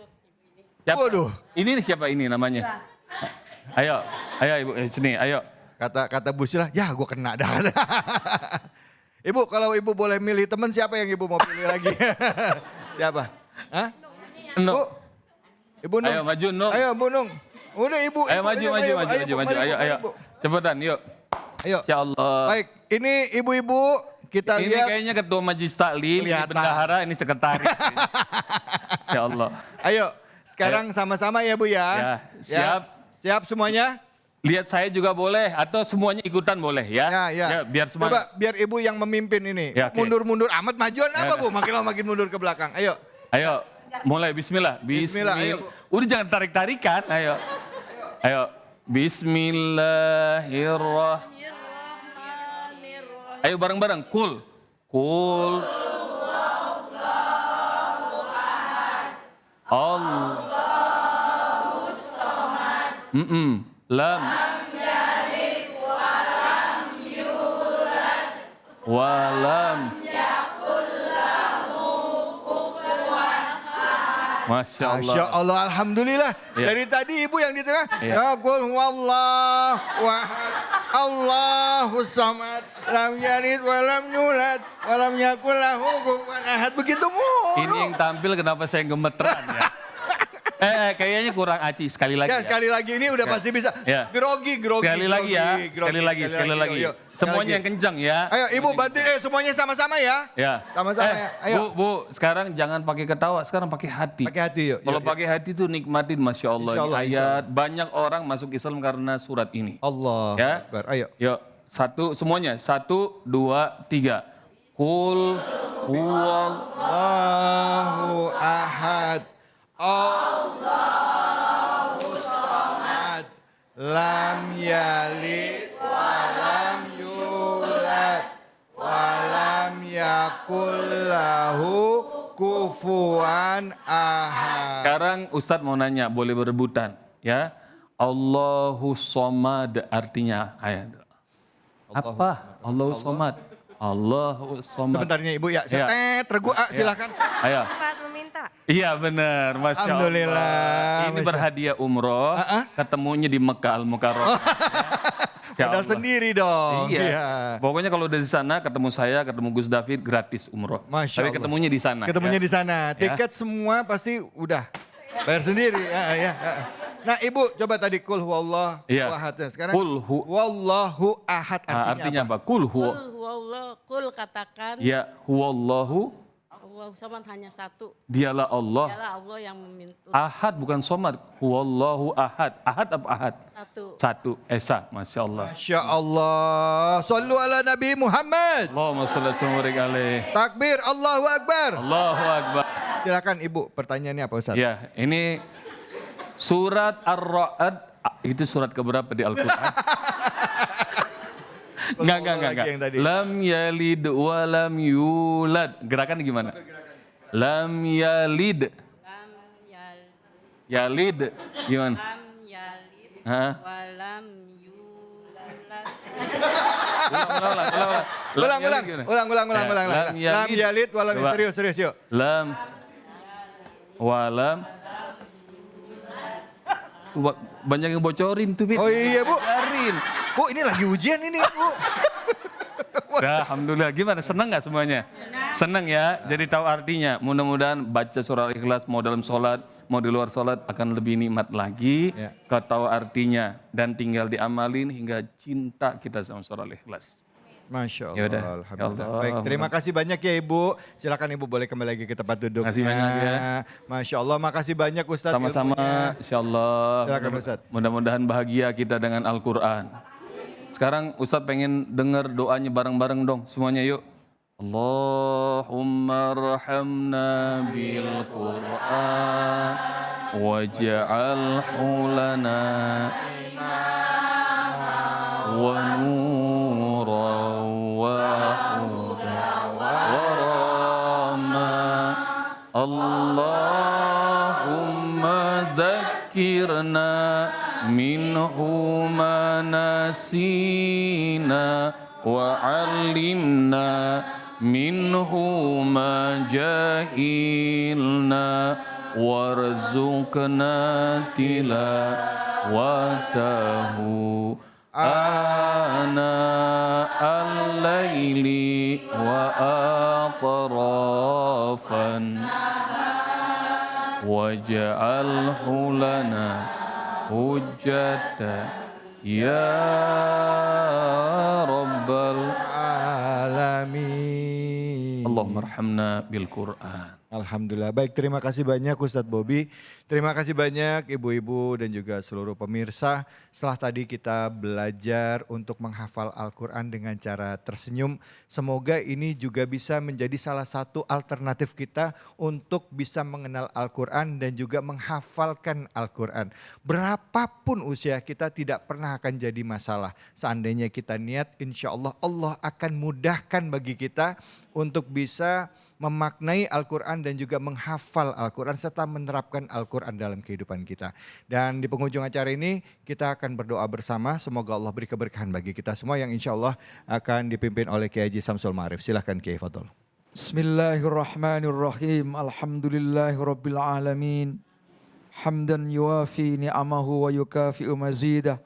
Siapa? Waduh. Ini siapa ini namanya? Ayo Ibu, sini, ayo. Kata Bu Sila, ya gue kena dah. Ibu, kalau Ibu boleh milih teman siapa yang Ibu mau pilih lagi? Siapa? Hah? No. Ibu Nung. Ayo maju Nung. Ayo Bu Nung. Udah Ibu. Ayo maju. Ayo. Cepetan yuk. Ayo. Insyaallah. Baik, ini ibu-ibu kita ini lihat. Ini kayaknya ketua majelis taklim, ini bendahara, ini sekretaris. Insyaallah. Ayo, sekarang sama-sama ya Bu ya. Ya, siap. Siap semuanya? Lihat saya juga boleh atau semuanya ikutan boleh ya. Ya. Biar semua. Coba biar Ibu yang memimpin ini. Ya, okay. Mundur-mundur amat majuan apa Bu? Makin lama makin mundur ke belakang. Ayo. Mulai bismillah. Ayo. Udah jangan tarik-tarikan. Ayo. Bismillahirrahmanirrahim. Ayo bareng-bareng. Kul. Allahus samad. Lam yalid wa lam yulad wa lam yakul lahu kufuwan ahad. Masya Allah, alhamdulillah. Ya. Dari tadi Ibu yang di tengah. Ya qul huwallahu ahad, Allahus samad. lam yalid walam yulad walam yakul lahu kufuwan ahad. Begitu mulu. Ini yang tampil kenapa saya gemeteran ya? Kayaknya kurang aci sekali lagi. Ya, sekali lagi ini udah pasti bisa. Ya. Grogi. Sekali lagi ya. Sekali lagi. Yuk. Semuanya yang kencang ya. Ayo Ibu bantu semuanya sama-sama ya. Ya. Sama-sama ya. Ayo. Bu, sekarang jangan pakai ketawa, sekarang pakai hati. Pakai hati yuk. Kalau pakai hati tuh nikmatin Masya Allah. Insya Allah, Ini ayat, banyak orang masuk Islam karena surat ini. Allah. Ya. Akbar. Ayo. Yuk, semuanya. 1, 2, 3. Qul huwallahu ahad. Allahu samad. Lam yalid walam yulad walam yakul lahu kufuwan ahad. Sekarang Ustadz mau nanya, boleh berebutan ya. Allahu somad artinya ayat. Apa? Allahu somad. Allahu somad. Sebentarnya Ibu ya. Regu silakan. Ayo. Cepat meminta. Iya benar, Masya Alhamdulillah. Allah. Ini berhadiah umroh, ketemunya di Mekah Al-Mukarramah. Modal sendiri dong. Iya. Pokoknya kalau udah di sana ketemu saya, ketemu Gus David gratis umroh. Masya Tapi Allah. ketemunya di sana. Ketemunya ya. di sana. Tiket semua pasti udah bayar sendiri. Ya. Nah Ibu coba tadi kul huwallahu Iya. ahad. Sekarang Kul wallahu ahad artinya apa? Kul huwa. Kul katakan. Ya huwallahu. Allah samad hanya satu. Dialah Allah. Dialah Allah yang meminta. Ahad bukan somad. Huwallahu ahad. Ahad apa ahad? Satu. Esa. Masya Allah. Masya Allah. Sallu ala Nabi Muhammad. Allahumma shalli alaih. Takbir. Allahu Akbar. Allahu Akbar. Silakan Ibu, pertanyaannya apa Ustaz? Ya, ini surat Ar-Ra'd, itu surat keberapa di Al-Quran? Enggak. Lam yalid wa lam yulad. Gerakan gimana? Lam yalid. Yalid. Gimana? Lam yalid walam yulad. Ulang. Lam yalid walam yulad. Serius yuk. Lam walam. Banyak yang bocorin tuh, Fit. Oh iya Bu. Bocorin. Bu ini lagi ujian ini Bu. Dah, alhamdulillah. Gimana? Senang nggak semuanya? Senang ya. Jadi tahu artinya. Mudah-mudahan baca surah Ikhlas mau dalam sholat, mau di luar sholat akan lebih nikmat lagi. Ya. Kau tahu artinya dan tinggal diamalin hingga cinta kita sama surah Ikhlas. Masya Allah. Yaudah. Alhamdulillah. Ya Allah. Baik, terima kasih banyak ya Ibu. Silakan Ibu boleh kembali lagi ke tempat duduknya. Makasih banyak ya. Masya Allah, makasih banyak Ustadz. Sama-sama, insya Allah. Silakan Ustadz. Mudah-mudahan bahagia kita dengan Al-Quran. Sekarang Ustadz pengen dengar doanya bareng-bareng dong. Semuanya yuk. Allahumma rahamna bil Quran waj'alhu lana wa nuran wa hudan wa rahmah. Allahumma dzakirna minhu ma nasina wa 'allimna minhu ma jahilna warzuqna tilawatahu ana al-laili wa atrafan waj'alhu lana hujjata ya rabbal alamin. Allahumma arhamna bil Qur'an. Alhamdulillah. Baik, terima kasih banyak Ustadz Bobby. Terima kasih banyak ibu-ibu dan juga seluruh pemirsa. Setelah tadi kita belajar untuk menghafal Al-Quran dengan cara tersenyum. Semoga ini juga bisa menjadi salah satu alternatif kita untuk bisa mengenal Al-Quran dan juga menghafalkan Al-Quran. Berapapun usia kita tidak pernah akan jadi masalah. Seandainya kita niat, insya Allah Allah akan mudahkan bagi kita untuk bisa memaknai Al-Quran dan juga menghafal Al-Quran serta menerapkan Al-Quran dalam kehidupan kita. Dan di penghujung acara ini kita akan berdoa bersama. Semoga Allah beri keberkahan bagi kita semua yang insya Allah akan dipimpin oleh Kiai Haji Samsul Ma'arif. Silahkan Kiai Fadol. Bismillahirrahmanirrahim. Alhamdulillahirabbil alamin. Hamdan yuafi ni'amahu wa yukafi'u mazidah.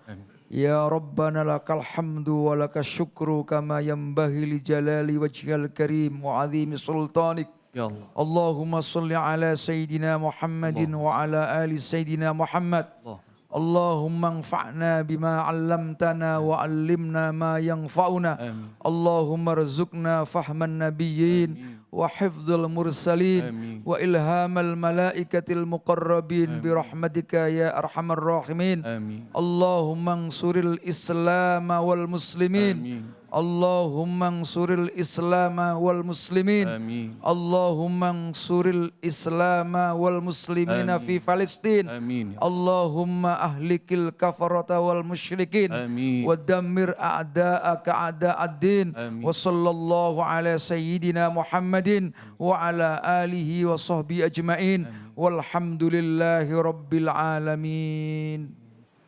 Ya Rabbana lakal hamdu wa lakal syukru kama yanbaghi li jalali wajhil karim wa azimi sultanik. Ya Allah. Allahumma salli ala Sayyidina Muhammadin wa ala ali Sayyidina Muhammad. Allahumma anfa'na bima 'allamtana wa 'allimna ma yanfa'una. Allahumma rzuqna fahman nabiyyin wa hifdzal mursalin wa ilhamal malaikatil muqarrabin bi rahmatika ya arhamar rahimin. Allahumma ansuril Islam wal muslimin. Allahumma ansuril Islam wal muslimin. Allahumma ansuril Islam wal muslimina fi Palestin. Allahumma ahlikil kafarata wal musyrikin wa dammir a'da'aka a'da'ad-din. Wa sallallahu ala sayyidina Muhammadin wa ala alihi wa sahbihi ajmain. Walhamdulillahi rabbil alamin.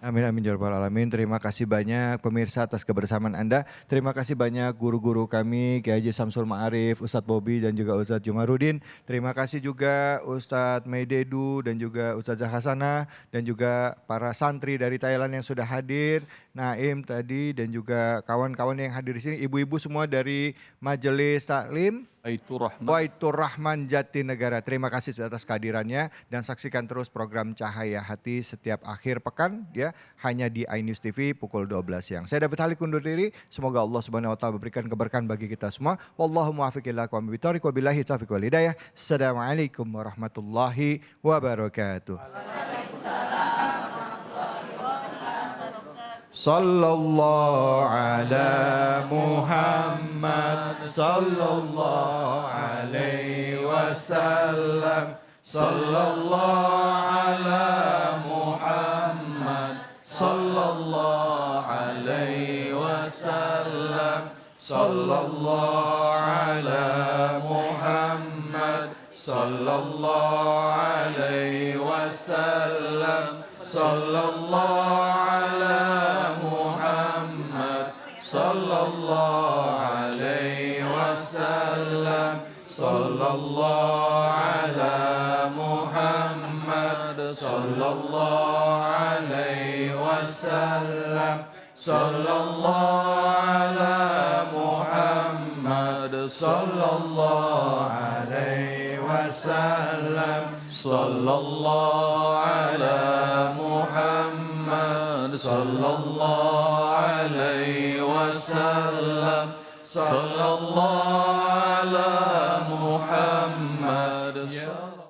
Amin amin ya rabbal alamin. Terima kasih banyak pemirsa atas kebersamaan Anda. Terima kasih banyak guru-guru kami, Kiai Haji Samsul Ma'arif, Ustadz Bobi dan juga Ustadz Jumarudin. Terima kasih juga Ustadz Meidedu dan juga Ustadz Hasanah dan juga para santri dari Thailand yang sudah hadir, Naim tadi dan juga kawan-kawan yang hadir di sini, ibu-ibu semua dari Majelis Taklim Baitur Rahman Jatinegara. Terima kasih atas kehadirannya dan saksikan terus program Cahaya Hati setiap akhir pekan ya, hanya di iNews TV pukul 12 siang. Saya David Halik undur diri. Semoga Allah Subhanahu wa taala memberikan keberkahan bagi kita semua. Wallahu muwaffiq ila aqwamit thoriq wa billahi taufiq wal hidayah. Assalamualaikum warahmatullahi wabarakatuh. Sallallahu ala Muhammad sallallahu alaihi wasallam. Sallallahu ala Muhammad sallallahu alaihi wasallam. Sallallahu ala Muhammad sallallahu alaihi wasallam. Sallallahu ala Muhammad sallallahu alaihi wasallam. Sallallahu ala Muhammad sallallahu alaihi wasallam. Sallallahu ala Muhammad sallallahu alaihi wasallam. Sallallahu ala Muhammad sallallahu alaihi wasallam. Sallallahu